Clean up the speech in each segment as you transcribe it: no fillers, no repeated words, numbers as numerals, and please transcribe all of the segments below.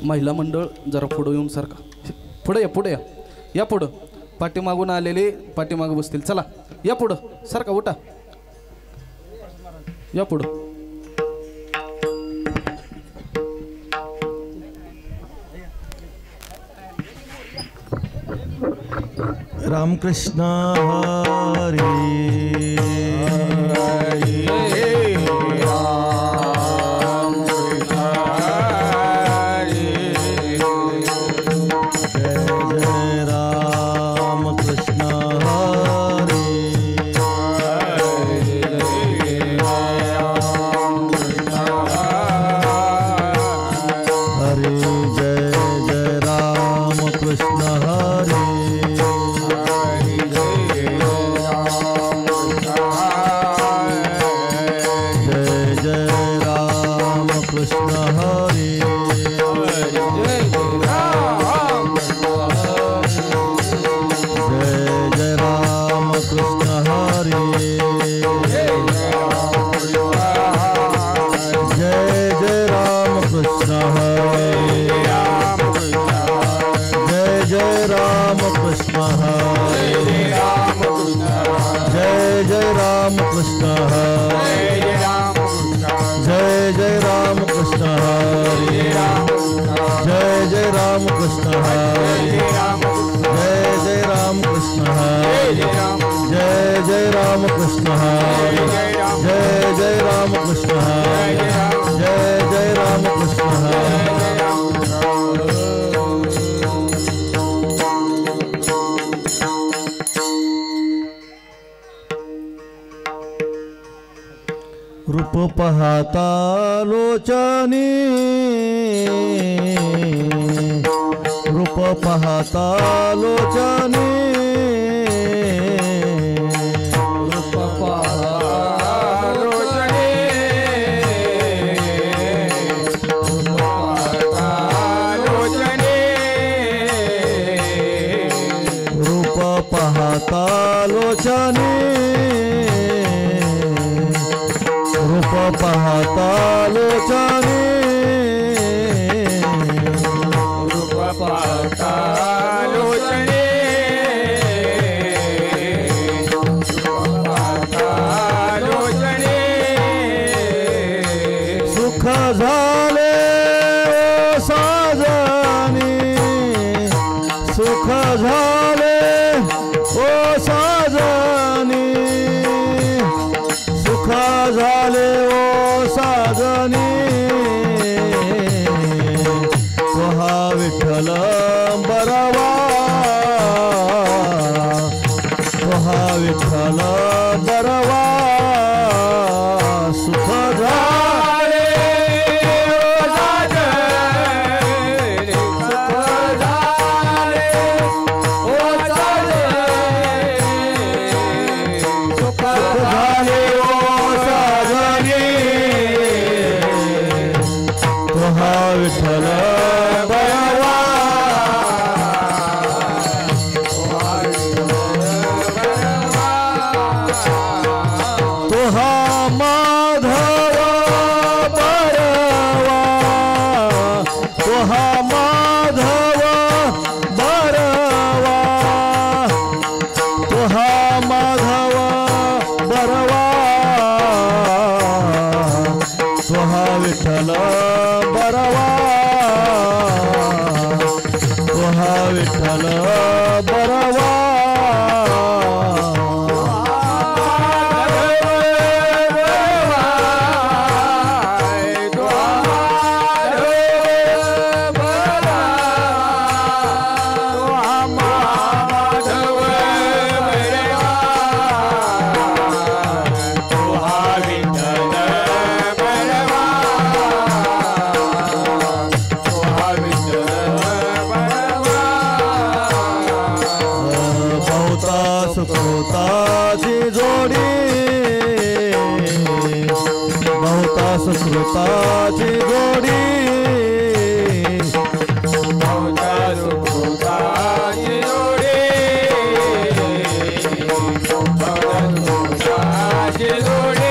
महिला मंडळ जरा पुढं येऊन सारखा पुढे या, पुढे या, या पुढं. पाठीमागून आलेले पाठीमागं बसतील. चला या पुढं, सारखा उठा, या पुढं. रामकृष्ण हरी रूप पाहता लोचनी, रूप पाहता लोचनी, रूप पाहता लोचनी, रूप पाहता लोचनी, रूप पाहता लोचनी, रूप पाहता लोचनी, रूप पाहता लोचनी, रूप पाहता लोचनी, सुख झाले ओ साजनी, सुख झाले ओ साजनी, सुख झाले ओ साजनी, तुहा विठ्ठल बरवा, तुहा विठ्ठल बरवा, सुख झाले ओ साजनी, सुख झाले ओ साजनी, सुख झाले विठ्ठल बरवा, तुहा माधव बरवा, तुहा माधव बरवा, तुहा माधव बरवा, तुहा विठ्ठल बरवा, तुहा विठ्ठल बरवा, सुकृताची जोडी, बहुता सुकृताची जोडी, बहुता सुकृताची जोडी, बहुता सुकृताची जोडी,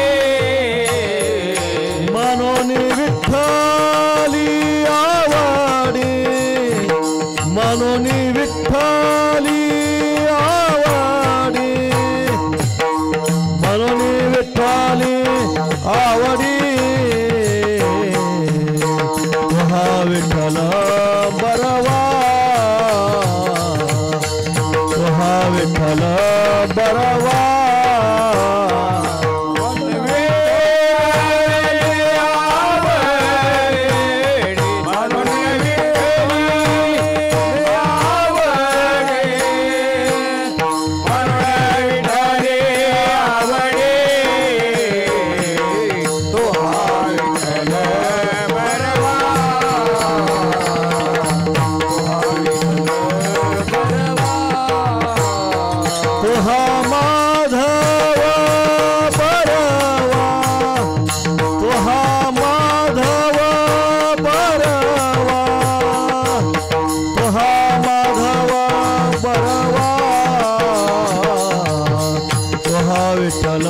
विठ्ठल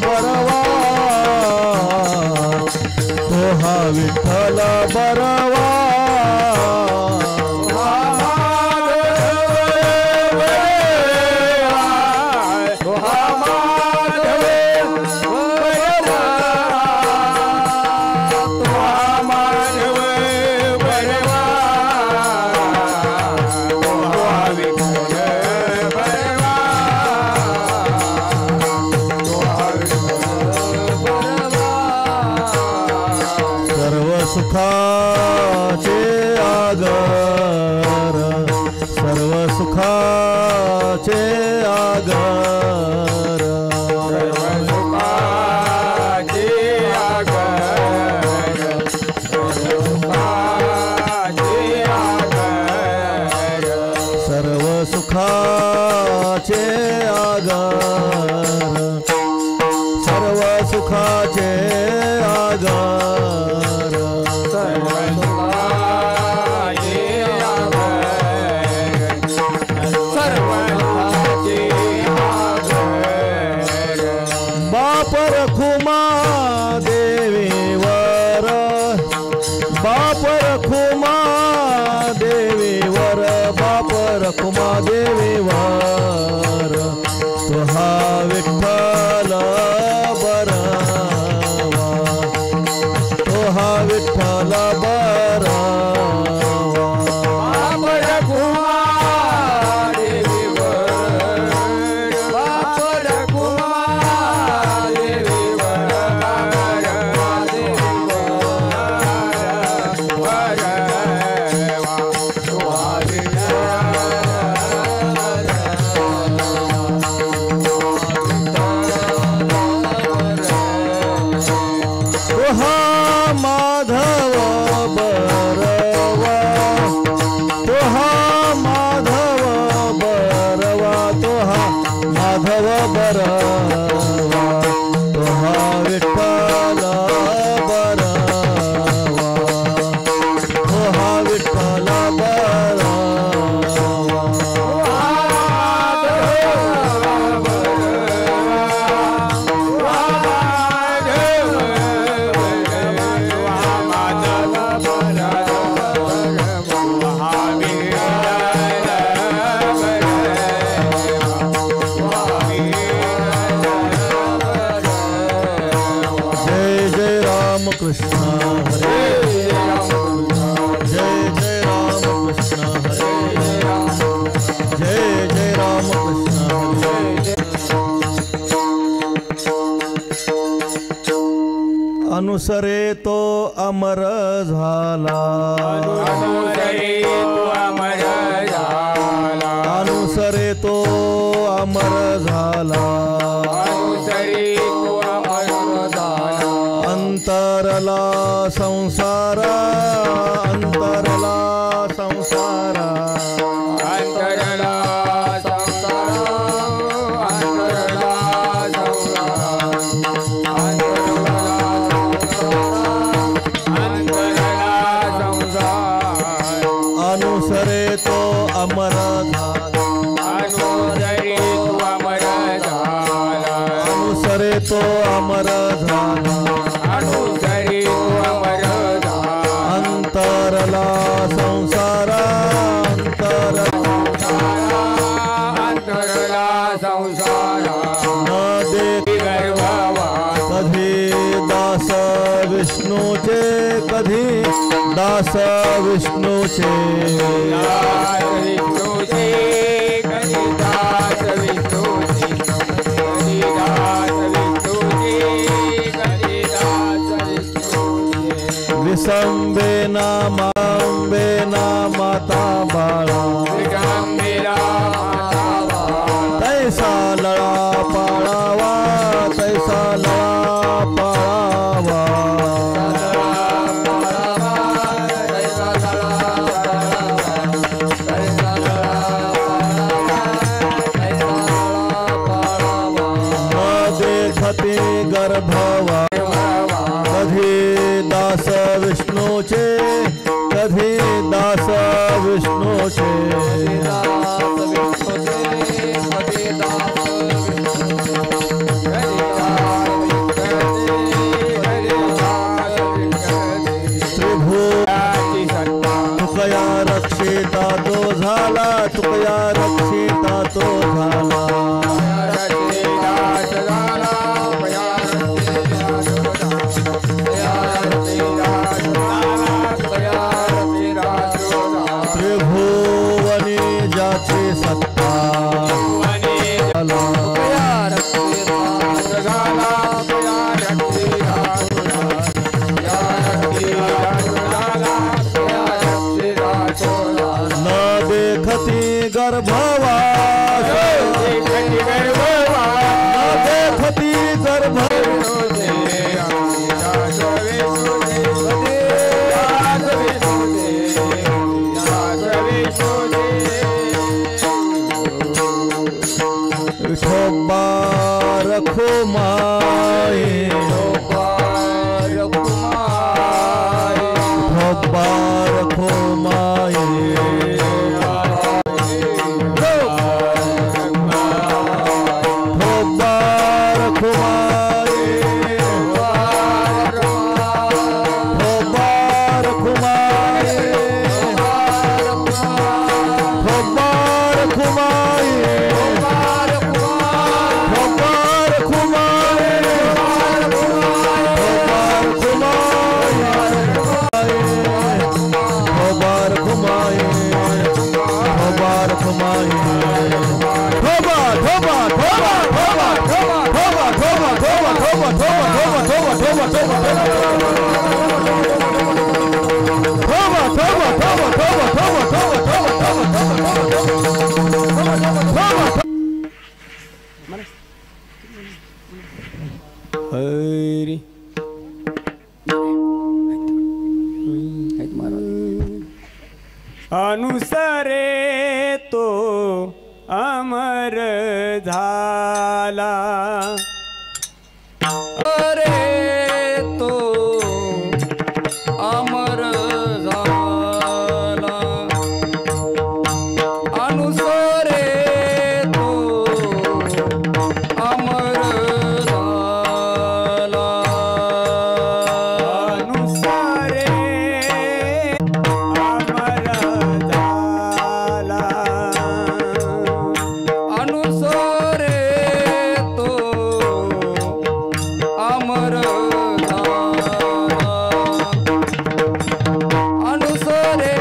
बरवा तो हा विठ्ठल बरवा सुखाचे आगर सर्व सुखाचे आगर सर्व सुखाचे आगर सर्व सुखाचे आगर बाप रखुमा देवीवर बाप रखुमा देवीवर बाप रखुमा देवीवर तो हा विठ्ठल बरवा तो हा विठ्ठल बरवा माधव बरवा तो हा माधव बरवा तो हा माधव बरवा तो हा विठ्ठल बरवा तो हा विठ्ठल बरवा कृष्ण हरे जय जय राम कृष्ण हरे जय जय राम कृष्ण हरे अनुसरे तो अमर झाला अनुसरे तो अमर झाला अंतरला संसारा अंतरला संसारा अंतरला संसारा अंतरला संसारा अनुसरे तो अमर झाला अनुसरे तो अमर झाला अंतरला संसारा अंतरला संसारा न देख कधी दास विष्णूचे कधी दास विष्णूचे विसंबेना मांबेना माता बाळा तैसा लळा पाळावा तैसा लळा पाळावा देखते गर्भवा कधी दास विष्णूचे कधी दास विष्णूचे रखो माए धोबा रखो माए धोबा रखो माए धोबा रखो माए धोबा रखो माए हरी अनुसरे तो अमर झाला अरे तो अमर झाला अनुसरे तो अमर झाला अनुसरे अमर झाला अनुसरे तो अमर अनुसरे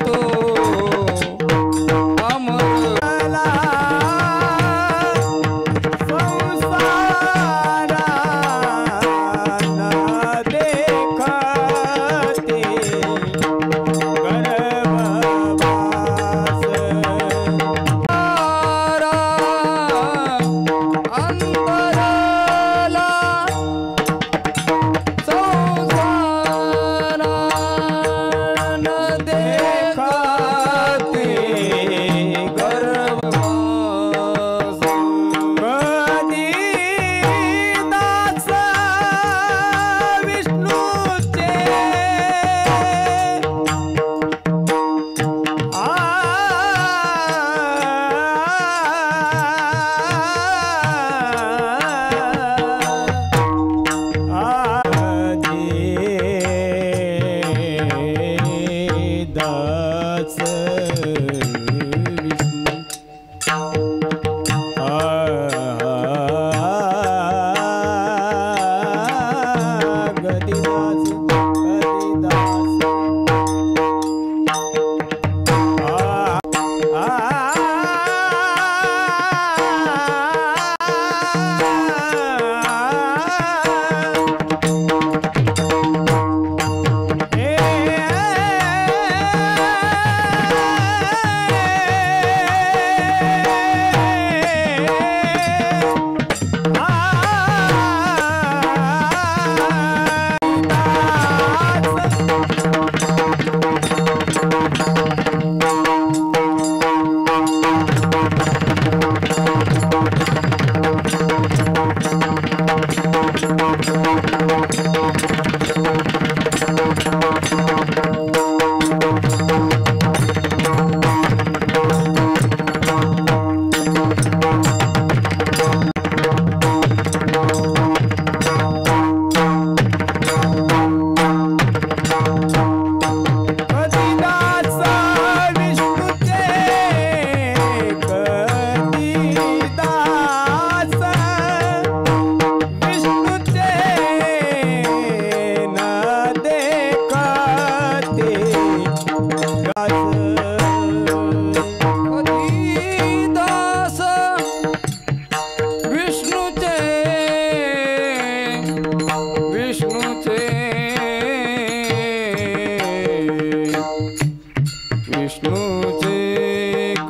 तो अमर संसारा न देखते गर्भवास अंतरला संसारा न देखते गर्भवास कधी दास विष्णूचे दास विष्णू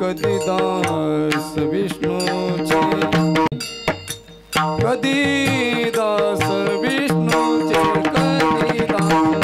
गदिदास गदिदास कधी दास विष्णूचे कधी दास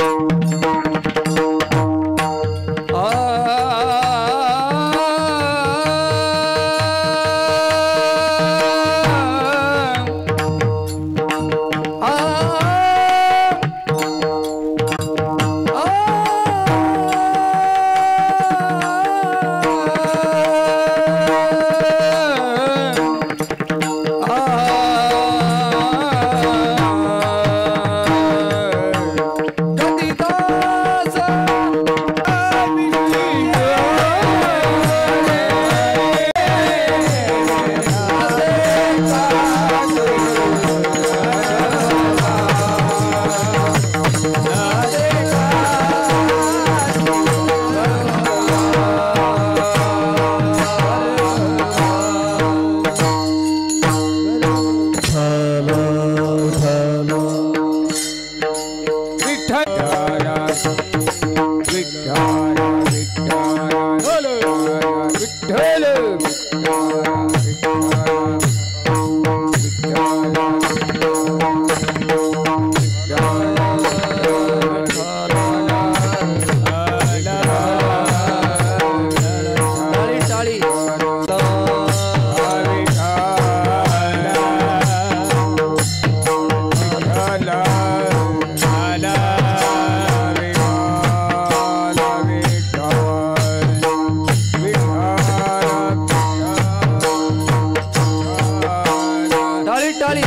टाळी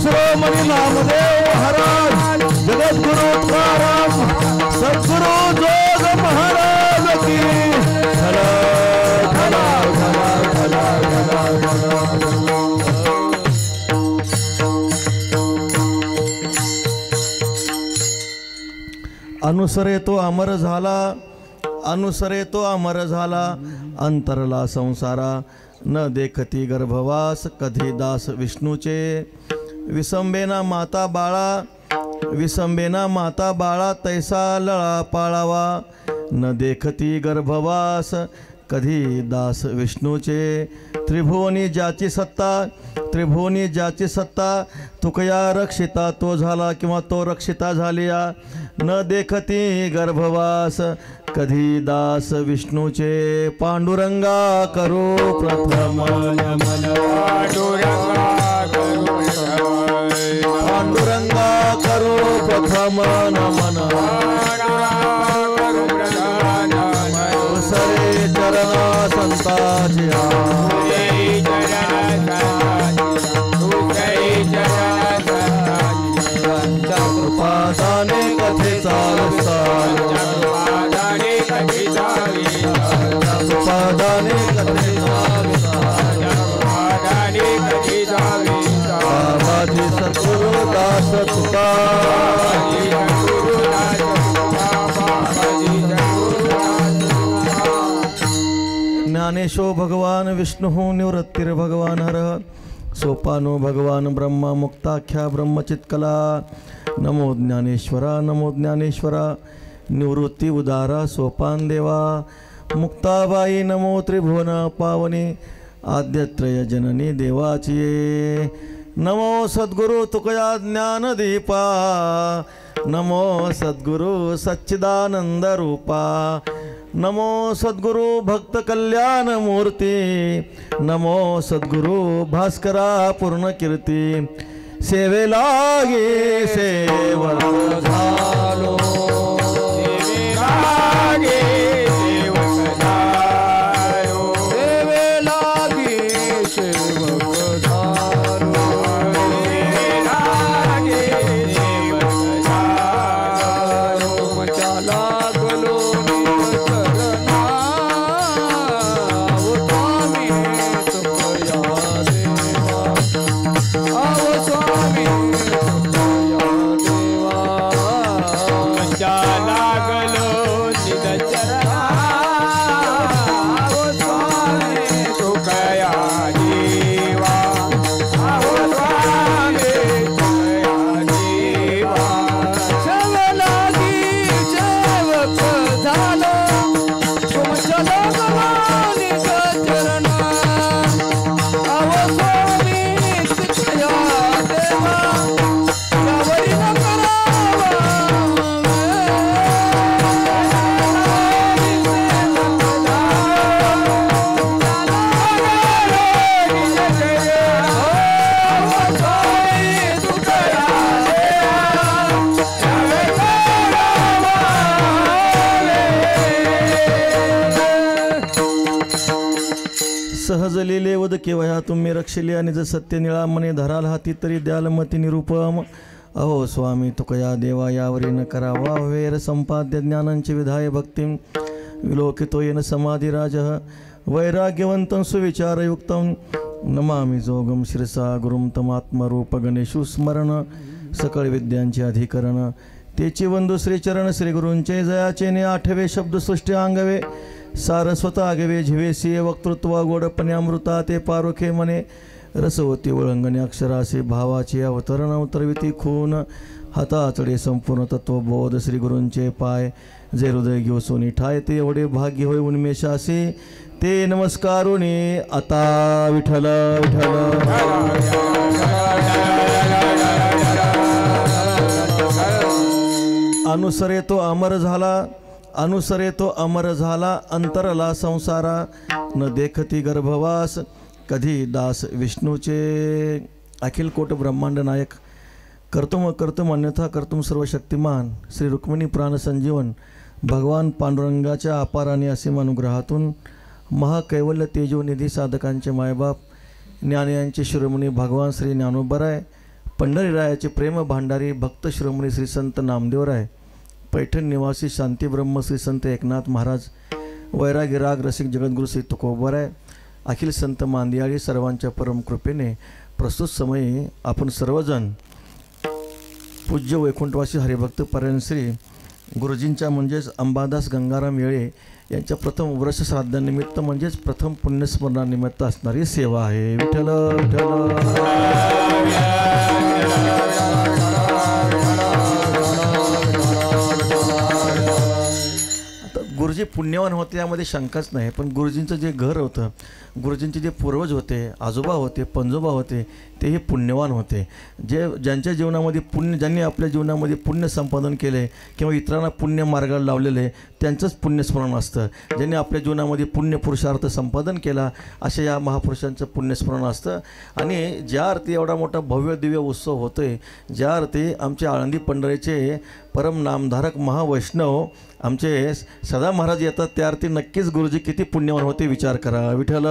श्रोमणी नामदेव महाराज जगद्गुरु तुकाराम सद्गुरु जोग महाराज की झला झला झला झला झला अनुसरे तो अमर झाला, अनुसरे तो अमर झाला, अंतरला संसारा न देखती गर्भवास कधी दास विष्णूचे. विसंबेना माता बाळा, विसंबेना माता बाळा तैसा लळा पाळावा, न देखती गर्भवास कधी दास विष्णूचे. त्रिभुवनी ज्याची सत्ता, त्रिभुवनी ज्याची सत्ता, तुकया रक्षिता तो झाला किंवा तो रक्षिता झालिया, न देखती गर्भवास कधी दास विष्णूचे. पांडुरंगा करो प्रथम नमन, पांडुरंगा करो प्रथम नमन, सरे चरणा संताजिया, कृपादाने कथेचा विस्तार, कृपादाने कथेचा विस्तार, बाबाजी सद्गुरु दास तुका, ज्ञानेशो भगवान विष्णु निवृत्तिर भगवान हर, सोपानो भगवान ब्रह्मा मुक्ताख्या ब्रह्मचित्कला. नमो ज्ञानेश्वरा, नमो ज्ञानेश्वरा, निवृत्ती उदारा सोपान देवा. मुक्ताबाई नमो त्रिभुवन पावनी, आद्यत्रय जननी देवाची. नमो सद्गुरु तुकया ज्ञानदीपा, नमो सद्गुरु सच्चिदानंद रूपा, नमो सद्गुरु भक्त कल्याण मूर्ती, नमो सद्गुरु भास्करा पूर्ण कीर्ती. सेवेला गे सेवक झालो, सेवेला गे सेवक झालो, सेवेला गे सेवक झालो, सेवेला गे सेवक झालो. मचाला गलो सहज लिहिले वद केवया तुम्ही रक्षिले आणि जर सत्य निळा मने धराल हाती तरी द्याल मती निरूपम. अहो स्वामी तुकया देवा यावरी न करावा वेर संपाद्य ज्ञानांचे विधाय भक्ती. विलोकितो येन समाधिराजः वैराग्यवन्तं सुविचारयुक्तं नमामि जोगं शिरसा गुरुं तमात्मरूप गणेशु स्मरण सकळ विद्यांचे अधिकरण तेची वंदू श्रीचरण श्री गुरूंचे जयाचे ने आठवे शब्द सृष्टी अंगवे सारस्वत आगवे झिवेसी वक्तृत्व गोडपणे अमृता ते पारुखे मने रसवती वळंगणे अक्षरासे भावाचे अवतरण उतरविती खून हाताचडे संपूर्ण तत्वबोध श्री गुरूंचे पाय जे हृदय घेऊ सोनी ठाय ते एवढे भाग्य होय उन्मेषासे ते नमस्कारुणी आता विठ्ठल अनुसरे तो अमर झाला अंतरला संसारा न देखती गर्भवास कधी दास विष्णूचे अखिल कोट ब्रह्मांड नायक कर्तुम अन्यथा कर्तुम सर्व शक्तिमान श्री रुक्मिणी प्राण संजीवन भगवान पांडुरंगाच्या अपार आणि असीम अनुग्रहातून महाकैवल्य तेजोनिधी साधकांचे मायबाप ज्ञानियांचे शिरोमणी भगवान श्री ज्ञानोबराय पंढरीरायाचे प्रेम भांडारी भक्त शिरोमणी श्री संत नामदेवराय पैठण निवासी शांतीब्रह्म श्री संत एकनाथ महाराज वैरागी राग रसिक जगद्गुरु श्री तुकोबराय अखिल संत मांदियाळी सर्वांच्या परम कृपेने प्रस्तुत समयी आपण सर्वजण पूज्य वैकुंठवासी हरिभक्त परायण श्री गुरुजींच्या म्हणजेच अंबादास गंगाराम येळे यांच्या प्रथम वर्ष श्राद्धानिमित्त म्हणजेच प्रथम पुण्यस्मरणानिमित्त असणारी सेवा आहे. विठ्ठल आता गुरुजी पुण्यवान होते यामध्ये शंकाच नाही, पण गुरुजींचं जे घर होतं, गुरुजींचे जे पूर्वज होते, आजोबा होते, पंजोबा होते, तेही पुण्यवान होते. ज्यांच्या जीवनामध्ये पुण्य, ज्यांनी आपल्या जीवनामध्ये पुण्य संपादन केले किंवा इतरांना पुण्य मार्गाला लावलेले त्यांचंच पुण्यस्मरण असतं. ज्यांनी आपल्या जीवनामध्ये पुण्य पुरुषार्थ संपादन केला अशा या महापुरुषांचं पुण्यस्मरण असतं. आणि ज्या अर्थी एवढा मोठा भव्य दिव्य उत्सव होतो आहे, ज्या अर्थी आमचे आळंदी पंढरीचे परम नामधारक महावैष्णव आमचे सदा महाराज येतात, त्या अर्थी नक्कीच गुरुजी किती पुण्यवान होते विचार करा. विठ्ठल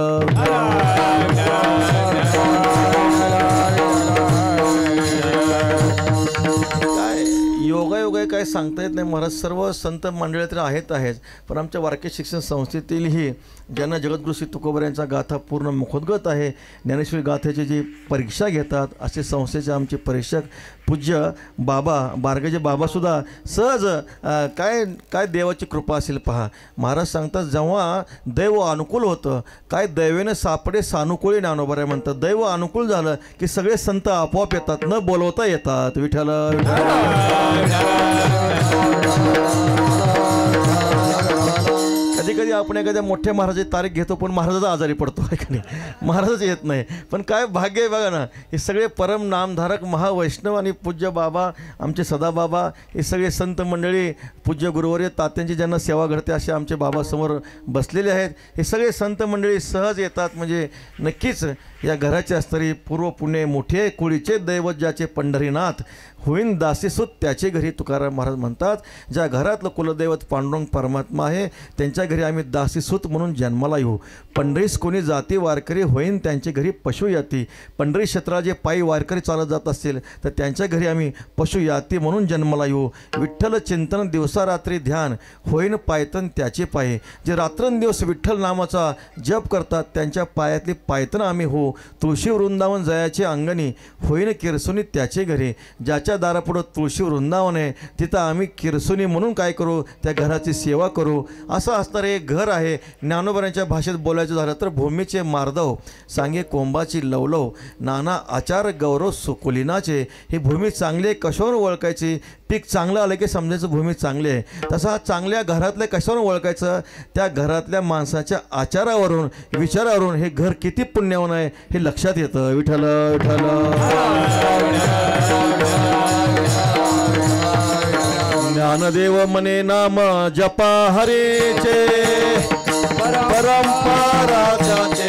काय योगायोग आहे काय सांगता येत नाही महाराज. सर्व संत मंडळी तर आहेच, पण आमच्या वारकरी शिक्षण संस्थेतीलही ज्यांना जगद्गुरु श्री तुकोबर यांचा गाथा पूर्ण मुखोद्गत आहे, ज्ञानेश्वरी गाथेची जी परीक्षा घेतात असे संस्थेचे आमचे परीक्षक पूज्य बाबा बारगजे बाबासुद्धा सहज काय देवाची कृपा असेल पहा. महाराज सांगतात जेव्हा दैव अनुकूल होतं, काय दैवेनं सापडे सानुकूळी ज्ञानोबराय म्हणतात. दैव अनुकूल झालं की सगळे संत आपोआप येतात, न बोलवता येतात. विठ्ठल कधी कधी आपण एखाद्या मोठ्या महाराजाची तारीख घेतो, पण महाराजाचा आजारी पडतो आहे का नाही, महाराजच येत नाही. पण काय भाग्य आहे बघा ना, हे सगळे परम नामधारक महावैष्णव आणि पूज्य बाबा आमचे सदाबाबा, हे सगळे संत मंडळी पूज्य गुरुवर्य तात्यांची ज्यांना सेवा घडते असे आमचे बाबासमोर बसलेले आहेत. हे सगळे संत मंडळी सहज येतात म्हणजे नक्कीच या घराचे असणारी पूर्व पुणे मोठे कुळीचे दैवत ज्याचे पंढरीनाथ होईन दासीसूत त्याचे घरी तुकाराम महाराज म्हणतात. ज्या घरातलं कुलदैवत पांडुरंग परमात्मा आहे त्यांच्या घरी आम्ही दासीसूत म्हणून जन्माला येऊ. पंढरीस कोणी जाती वारकरी होईन त्यांच्या घरी पशु याती. पंढरी क्षेत्राला जे पायी वारकरी चालत जात असतील तर त्यांच्या घरी आम्ही पशु याती म्हणून जन्माला येऊ. विठ्ठल चिंतन दिवसा रात्री ध्यान होईन पायतन त्याचे पाये. जे रात्रंदिवस विठ्ठल नामाचा जप करतात त्यांच्या पायातली पायतन आम्ही होऊ. तुळशी वृंदावन जयाचे अंगणी होईन किरसुनी त्याचे घरी. ज्याच्या दारापुढं तुळशी वृंदावन आहे तिथं आम्ही किरसुनी म्हणून काय करू, त्या घराची सेवा करू. असं असणारं एक घर आहे. ज्ञानोबरांच्या भाषेत बोलायचं झालं तर भूमीचे मार्दव सांगे कोंबाची लवलव नाना आचार गौरव सुकुलिनाचे. ही भूमी चांगली आहे कशावर ओळखायची, पीक चांगलं आलं की समजायचं भूमी चांगली आहे. तसा चांगल्या घरातल्या कशावरून ओळखायचं, त्या घरातल्या माणसाच्या आचारावरून विचारावरून हे घर किती पुण्यवान आहे हे लक्षात येतं. विठ्ठल विठ्ठल ज्ञानदेव मने नाम जपा हरेचे परंपरा त्याचे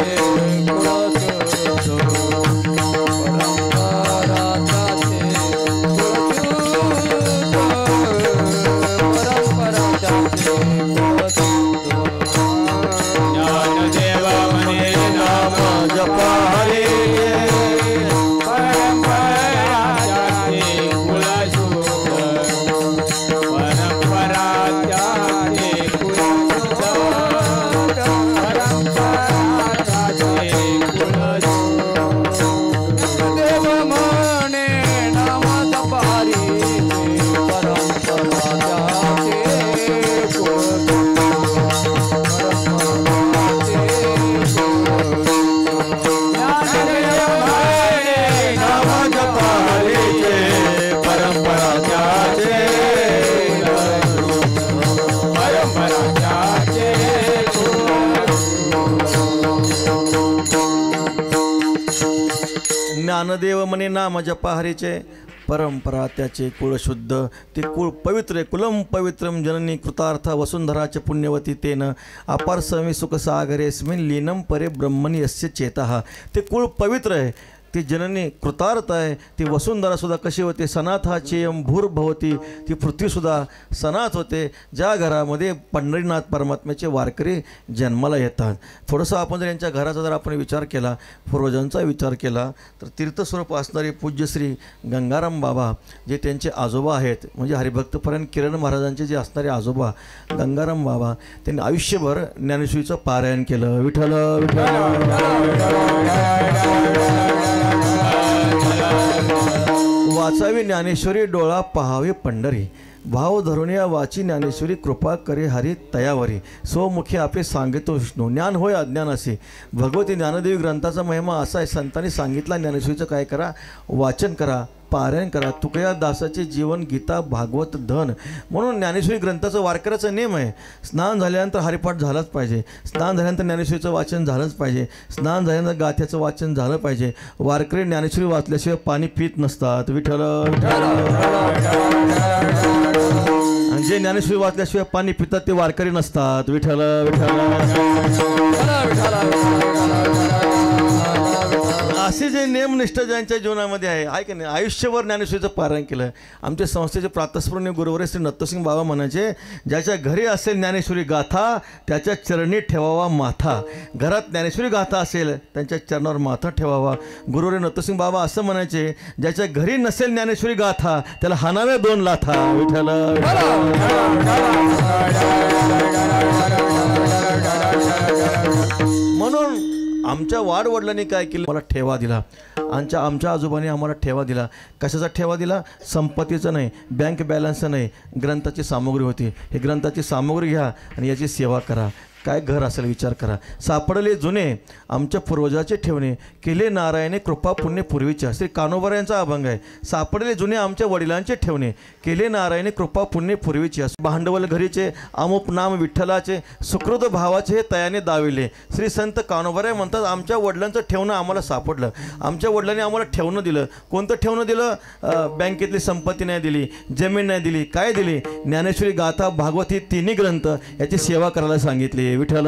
ज्ञानदेव म्हणे नाम जपा हरीचे परंपरा त्याचे कुळ शुद्ध ते कुळ पवित्र कुलम पवित्रम जननी कृतार्थ वसुंधराचे पुण्यवती तेन अपार समी सुख सागरेस्मिन लीनम परे ब्रह्मणी यस्य चेतः ते कुळ पवित्र आहे ती जननी कृतार्थ आहे ती वसुंधरासुद्धा कशी होते सनाथाचेयम भूर्भवती ती पृथ्वीसुद्धा सनाथ होते ज्या घरामध्ये पंढरीनाथ परमात्म्याचे वारकरी जन्माला येतात. थोडंसं आपण जर यांच्या घराचा जर आपण विचार केला पूर्वजांचा विचार केला तर तीर्थस्वरूप असणारे पूज्यश्री गंगाराम बाबा जे त्यांचे आजोबा आहेत म्हणजे हरिभक्तपरायण किरण महाराजांचे जे असणारे आजोबा गंगाराम बाबा त्यांनी आयुष्यभर ज्ञानेश्वरीचं पारायण केलं. विठ्ठल वाचावी ज्ञानेश्वरी डोळा पहावे पंढरी भाव धरून या वाची ज्ञानेश्वरी कृपा करे हरी तयावरी स्वमुखी आपले सांगितो विष्णू ज्ञान होय अज्ञान असे भगवती ज्ञानदेवी ग्रंथाचा महिमा असा आहे. संतांनी सांगितला ज्ञानेश्वरीचं काय करा वाचन करा पारायण करा तुकया दासाचे जीवन गीता भागवत धन म्हणून ज्ञानेश्वरी ग्रंथाचं वारकऱ्याचा नेम आहे. स्नान झाल्यानंतर हरिपाठ झालाच पाहिजे स्नान झाल्यानंतर ज्ञानेश्वरीचं वाचन झालंच पाहिजे स्नान झाल्यानंतर गाथ्याचं वाचन झालं पाहिजे. वारकरी ज्ञानेश्वरी वाचल्याशिवाय पाणी पित नसतात. विठ्ठल जे ज्ञानेश्वरी वाचल्याशिवाय पाणी पितात ते वारकरी नसतात. विठ्ठल असे जे नेमनिष्ठ ज्यांच्या जीवनामध्ये आहे की नाही आयुष्यभर ज्ञानेश्वरीचं पारायण केलं. आमच्या संस्थेचे प्रातस्मरणीय गुरुवर श्री नत्तसिंग बाबा म्हणायचे ज्याच्या घरी असेल ज्ञानेश्वरी गाथा त्याच्या चरणी ठेवावा माथा. घरात ज्ञानेश्वरी गाथा असेल त्यांच्या चरणावर माथा ठेवावा. गुरुवर नत्तसिंग बाबा असं म्हणायचे ज्याच्या घरी नसेल ज्ञानेश्वरी गाथा त्याला हाणाव्या 2 लाथा. विठ्ठल म्हणून आमच्या वाडवडिलांनी काय केलं मला ठेवा दिला. आमच्या आजोबांनी आम्हाला ठेवा दिला. कशाचा ठेवा दिला? संपत्तीचा नाही बँक बॅलन्सचं नाही ग्रंथाची सामुग्री होती. हे ग्रंथाची सामुग्री घ्या आणि याची सेवा करा. काय घर असेल विचार करा. सापडले जुने आमच्या पूर्वजाचे ठेवणे केले नारायणे कृपा पुण्य पूर्वीच्या श्री कान्होबा यांचा अभंग आहे. सापडले जुने आमच्या वडिलांचे ठेवणे केले नारायणे कृपा पुण्य पूर्वीच्या भांडवल घरीचे अमुप नाम विठ्ठलाचे सुकृत भावाचे हे तयाने दाविले. श्री संत कान्होबा म्हणतात आमच्या वडिलांचं ठेवणं आम्हाला सापडलं. आमच्या वडिलांनी आम्हाला ठेवणं दिलं. कोणतं ठेवणं दिलं? बँकेतली संपत्ती नाही दिली जमीन नाही दिली काय दिली? ज्ञानेश्वरी गाथा भागवत ही तिन्ही ग्रंथ याची सेवा करायला सांगितली. विठ्ठल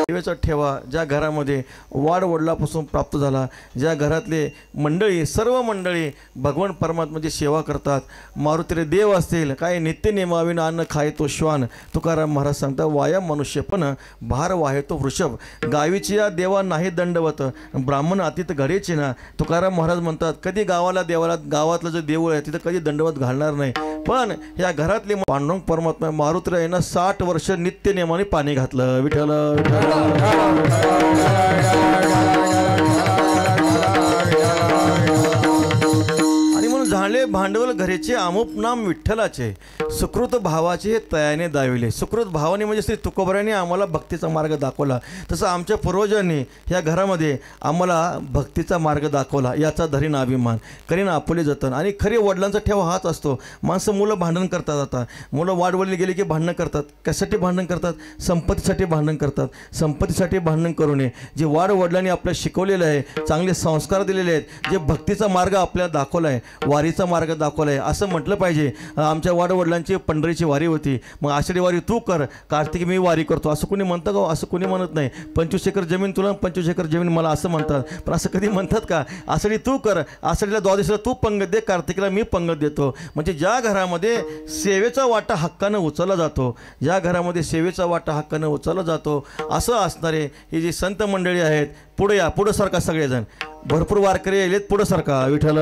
देवाचा ठेवा ज्या घरामध्ये वाडवडिलापासून प्राप्त झाला ज्या घरातले मंडळी सर्व मंडळी भगवान परमात्म्याची सेवा करतात. मारुतीरे देव असतील काय नित्य नेमाविन अन्न खाय तो श्वान. तुकाराम महाराज सांगतात वाया मनुष्य पण भार वाहे तो वृषभ. गावीची या देवा नाही दंडवत ब्राह्मण अतीत घडेची ना. तुकाराम महाराज म्हणतात कधी गावातलं जे देऊळ आहे तिथं कधी दंडवत घालणार नाही. पण या घरातले पांडुरंग परमात्मा मारुतीला यांना 60 वर्ष नित्य नेमाने पाणी घातलं. विठ्ठल आणि म्हणून झाले भांडवल घरेचे अमुप नाम विठ्ठलाचे सुकृत भावाचे हे तयाने दाविले. सुकृत भावाने म्हणजे श्री तुकोबरायांनी आम्हाला भक्तीचा मार्ग दाखवला. तसं आमच्या पूर्वजांनी ह्या घरामध्ये आम्हाला भक्तीचा मार्ग दाखवला. याचा धरीन अभिमान करीन आपुले जतन. आणि खरे वडिलांचा ठेवा हाच असतो. माणसं मुलं भांडण करतात. आता मुलं वाडवडील गेले की भांडणं करतात. कशासाठी भांडण करतात? संपत्तीसाठी भांडण करतात. संपत्तीसाठी भांडण करू नये. जे वाडवडिलांनी आपल्याला शिकवलेलं आहे चांगले संस्कार दिलेले आहेत जे भक्तीचा मार्ग आपल्याला दाखवला आहे वारीचा मार्ग दाखवला आहे असं म्हटलं पाहिजे. आमच्या वाडवडिलांची पंढरीची वारी होती मग आषाढी वारी तू कर कार्तिकी मी वारी करतो असं कोणी म्हणतं का? असं कोणी म्हणत नाही. 25 एकर जमीन तुला 25 एकर जमीन मला असं म्हणतात. पण असं कधी म्हणतात का? आषाढी तू कर आषाढीला द्वादशीला तू पंगत दे कार्तिकीला मी पंगत देतो. म्हणजे ज्या घरामध्ये सेवेचा वाटा हक्कानं उचलला जातो ज्या घरामध्ये सेवेचा वाटा हक्कानं उचलला जातो असं असणारे ही जी संत मंडळी आहेत. पुढे या पुढं सारखा सगळेजण भरपूर वारकरी येलेत पुढं सारखा. विठ्ठल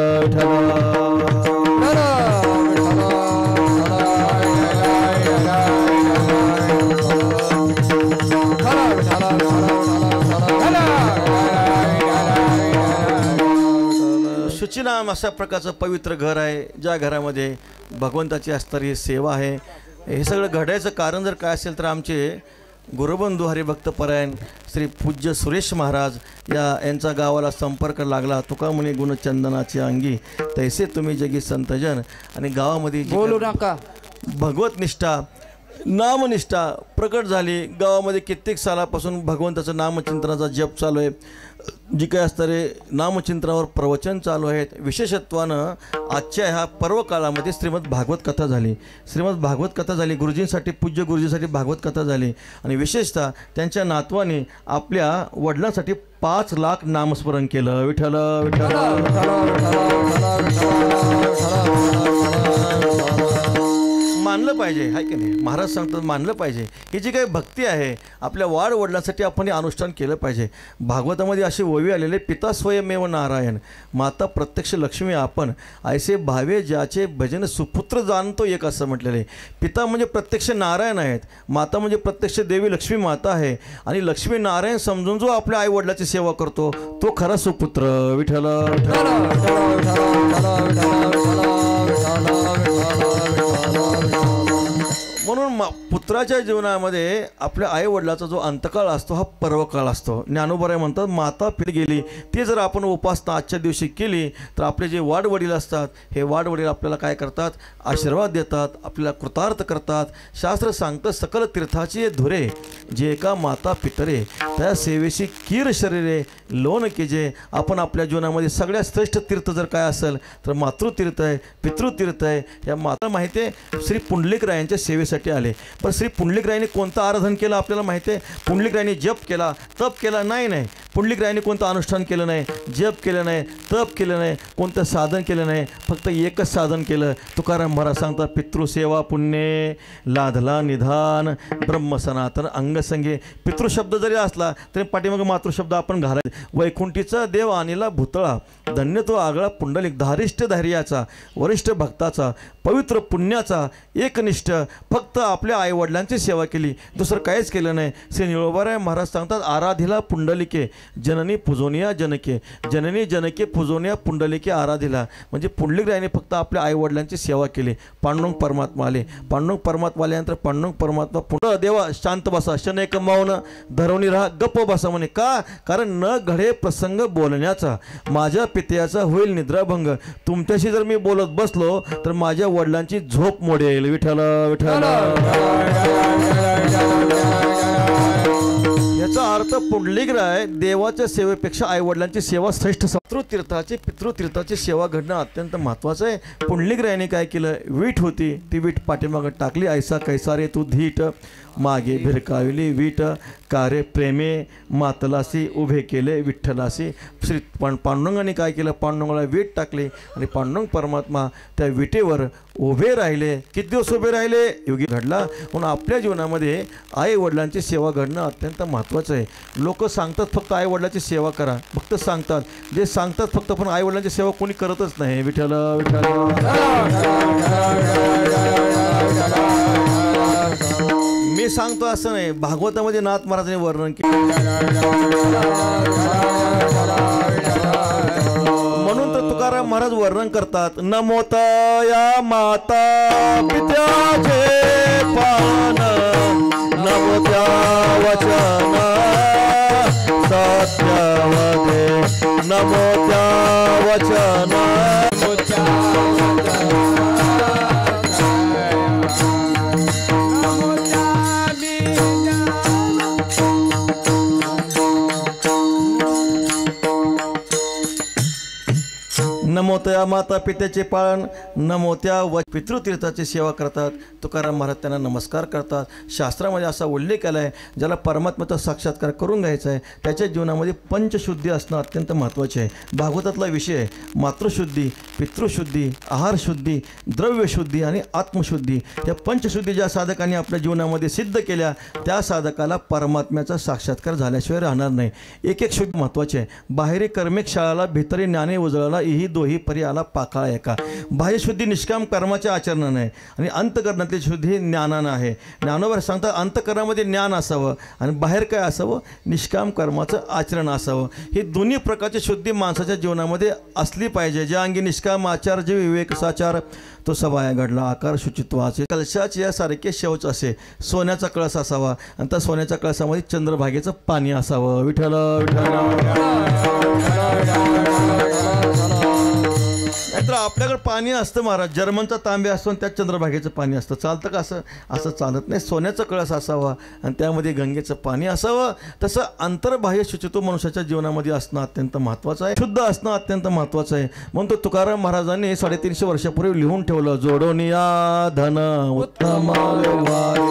शुचिनाम अशा प्रकारचं पवित्र घर आहे ज्या घरामध्ये भगवंताची असणारी सेवा आहे. हे सगळं घडायचं कारण जर काय असेल तर आमचे गुरुबंधू हरिभक्तपरायण श्री पूज्य सुरेश महाराज यांचा गावाला संपर्क लागला. तुका म्हणे गुणचंदनाची अंगी तैसे तुम्ही जगी संतजन. आणि गावामध्ये बोलू नका भगवत निष्ठा नामनिष्ठा प्रकट झाली. गावामध्ये कित्येक सालापासून भगवंताचं नामचिंतनाचा जप चालू आहे. जी काय असणारे नामचिंतनावर प्रवचन चालू आहेत. विशेषत्वानं आजच्या ह्या पर्व काळामध्ये श्रीमद भागवत कथा झाली. श्रीमद भागवत कथा झाली. गुरुजींसाठी, पूज्य गुरुजींसाठी भागवत कथा झाली. आणि विशेषतः त्यांच्या नातवाने आपल्या वडिलांसाठी 5 लाख नामस्मरण केलं. विठ्ठल मानलं पाहिजे, आहे की नाही? महाराज सांगतात मानलं पाहिजे. ही जी काही भक्ती आहे आपल्या वाड वडिलांसाठी आपण हे अनुष्ठान केलं पाहिजे. भागवतामध्ये अशी ओवी आलेले, पिता स्वयमेव नारायण, माता प्रत्यक्ष लक्ष्मी आपण, ऐसे भावे ज्याचे भजन सुपुत्र जाणतो एक, असं म्हटलेलं आहे. पिता म्हणजे प्रत्यक्ष नारायण आहेत, माता म्हणजे प्रत्यक्ष देवी लक्ष्मी माता आहे. आणि लक्ष्मी नारायण समजून जो आपल्या आई वडिलाची सेवा करतो तो खरा सुपुत्र. विठ्ठल म्हणून पुत्राच्या जीवनामध्ये आपल्या आई वडिलाचा जो अंतकाळ असतो हा पर्वकाळ असतो. ज्ञानोबराय म्हणतात माता पिढी गेली ती जर आपण उपासना आजच्या दिवशी केली तर आपले जे वाडवडील असतात हे वाडवडील आपल्याला काय करतात? आशीर्वाद देतात, आपल्याला कृतार्थ करतात. शास्त्र सांगतं सकल तीर्थाची धुरे जे एका माता पितरे त्या सेवेशी कीर शरीरे लोन केजे. आपण आपल्या जीवनामध्ये सगळ्यात श्रेष्ठ तीर्थ जर काय असेल तर मातृतीर्थ आहे, पितृतीर्थ आहे. या माता माहिती आहे श्री पुंडलिकरायांच्या सेवेसाठी आले. पण श्री पुंडलिकरायांनी कोणतं आराधन केलं आपल्याला माहिती आहे? पुंडलिकरायांनी जप केला, तप केला नाही. पुंडलिकरायांनी कोणतं अनुष्ठान केलं नाही, जप केलं नाही, तप केलं नाही, कोणतं साधन केलं नाही. फक्त एकच साधन केलं. तुकाराम महाराज सांगतात पितृसेवा पुण्ये लाधला निधान ब्रह्म सनातन अंगसंगे. पितृशब्द जरी असला तरी पाठीमागे मातृशब्द आपण घालायचे. वैकुंठीचा देव आणिला भूतळा, धन्य तो आगळा पुंडलिक, धारिष्ठ धैर्याचा, वरिष्ठ भक्ताचा, पवित्र पुण्याचा, एकनिष्ठ. फक्त आपल्या आईवडिलांची सेवा केली, दुसरं काहीच केलं नाही. श्री निळोबाराय महाराज सांगतात आराधिला पुंडलिके जननी पुजोनिया जनके, जननी जनके पुजोनिया पुंडलिके आराधिला. म्हणजे पुंडलिकरायाने फक्त आपल्या आईवडिलांची सेवा केली. पांडुरंग परमात्मा आले. पांडुरंग परमात्मा आल्यानंतर पांडुरंग परमात्मा पुन्हा देवा शांत बसा, शनै कमावून धरवणी राहा, गप्प बसा म्हणे. का? कारण न घडे प्रसंग बोलण्याचा, माझ्या पित्याचा होईल निद्राभंग. तुमच्याशी जर मी बोलत बसलो तर माझ्या वडिलांची झोप मोडेल. विठ्ठल विठ्ठल. याचा अर्थ पुंडलिकराय देवाच्या सेवेपेक्षा आईवडिलांची सेवा श्रेष्ठ. मातृतीर्थाची पितृतीर्थाची सेवा घडणं अत्यंत महत्त्वाचं आहे. पुंडलिकरायाने काय केलं? वीट होती ती वीट पाठीमागं टाकली. ऐसा कैसा रे तू धीट, मागे भिरकाविली वीट, कारे प्रेमे मातलासी उभे केले विठ्ठलासी. श्री पांडुरंगाने काय केलं? पांडुरंगाला वीट टाकली आणि पांडुरंग परमात्मा त्या विटेवर उभे राहिले. किती दिवस उभे राहिले? योगी घडला. म्हणून आपल्या जीवनामध्ये आई वडिलांची सेवा घडणं अत्यंत महत्त्वाचं आहे. लोक सांगतात फक्त आई वडिलांची सेवा करा, फक्त सांगतात, जे सांगतात फक्त, पण आई वडिलांची सेवा कोणी करतच नाही. विठ्ठल विठ्ठल. मी सांगतो असं नाही, भागवतामध्ये नाथ महाराजांनी वर्णन केलं. म्हणून तर तुकाराम महाराज वर्णन करतात नमोतया माता पित्याचे पान, नमोत्या वचन सत्यवदे, नमोत्या वचन नमोत्या माता पित्याचे पालन, नमोत्या व पितृतीर्थाची सेवा करतात. तुकाराम महाराज त्यांना नमस्कार करतात. शास्त्रामध्ये असा उल्लेख आला आहे ज्याला परमात्म्याचा साक्षात्कार करून घ्यायचा आहे त्याच्या जीवनामध्ये पंचशुद्धी असणं अत्यंत महत्त्वाचे आहे. भागवतातला विषय आहे मातृशुद्धी, पितृशुद्धी, आहारशुद्धी, द्रव्यशुद्धी आणि आत्मशुद्धी. या पंचशुद्धी ज्या साधकांनी आपल्या जीवनामध्ये सिद्ध केल्या त्या साधकाला परमात्म्याचा साक्षात्कार झाल्याशिवाय राहणार नाही. एक एक शुद्धी महत्त्वाची आहे. बाहेरी कर्मेक शाळाला भितरी ज्ञाने उजळाला इही दोही परी आला पाकाळा एका. बाह्यशुद्धी निष्काम कर्माच्या आचरणाने आहे आणि अंतकरणातली शुद्धी ज्ञानानं आहे. ज्ञानोबर सांगतात अंतकरणामध्ये ज्ञान असावं आणि बाहेर काय असावं? निष्काम कर्माचं आचरण असावं. ही दोन्ही प्रकारची शुद्धी माणसाच्या जीवनामध्ये असली पाहिजे. ज्या अंगी निष्काम आचार जे विवेक साचार तो सभाया घडला आकार शुचित्वाचे. कलशाचे यासारखे शौच असे. सोन्याचा कळस असावा आणि त्या सोन्याच्या कळसामध्ये चंद्रभागेचं पाणी असावं. विठ्ठल विठ्ठल. आपल्याकडे पाणी असतं महाराज, जर्मनचा तांबे असतो आणि त्यात चंद्रभागेचं पाणी असतं. चालतं का असं? असं चालत नाही. सोन्याचा कळस असावा आणि त्यामध्ये गंगेचं पाणी असावं. तसं अंतर्बाह्य शुचित्व मनुष्याच्या जीवनामध्ये असणं अत्यंत महत्त्वाचं आहे, शुद्ध असणं अत्यंत महत्त्वाचं आहे. म्हणून तो तुकाराम महाराजांनी 350 वर्षापूर्वी लिहून ठेवलं, जोडोनिया धन उत्तम व्यवहार.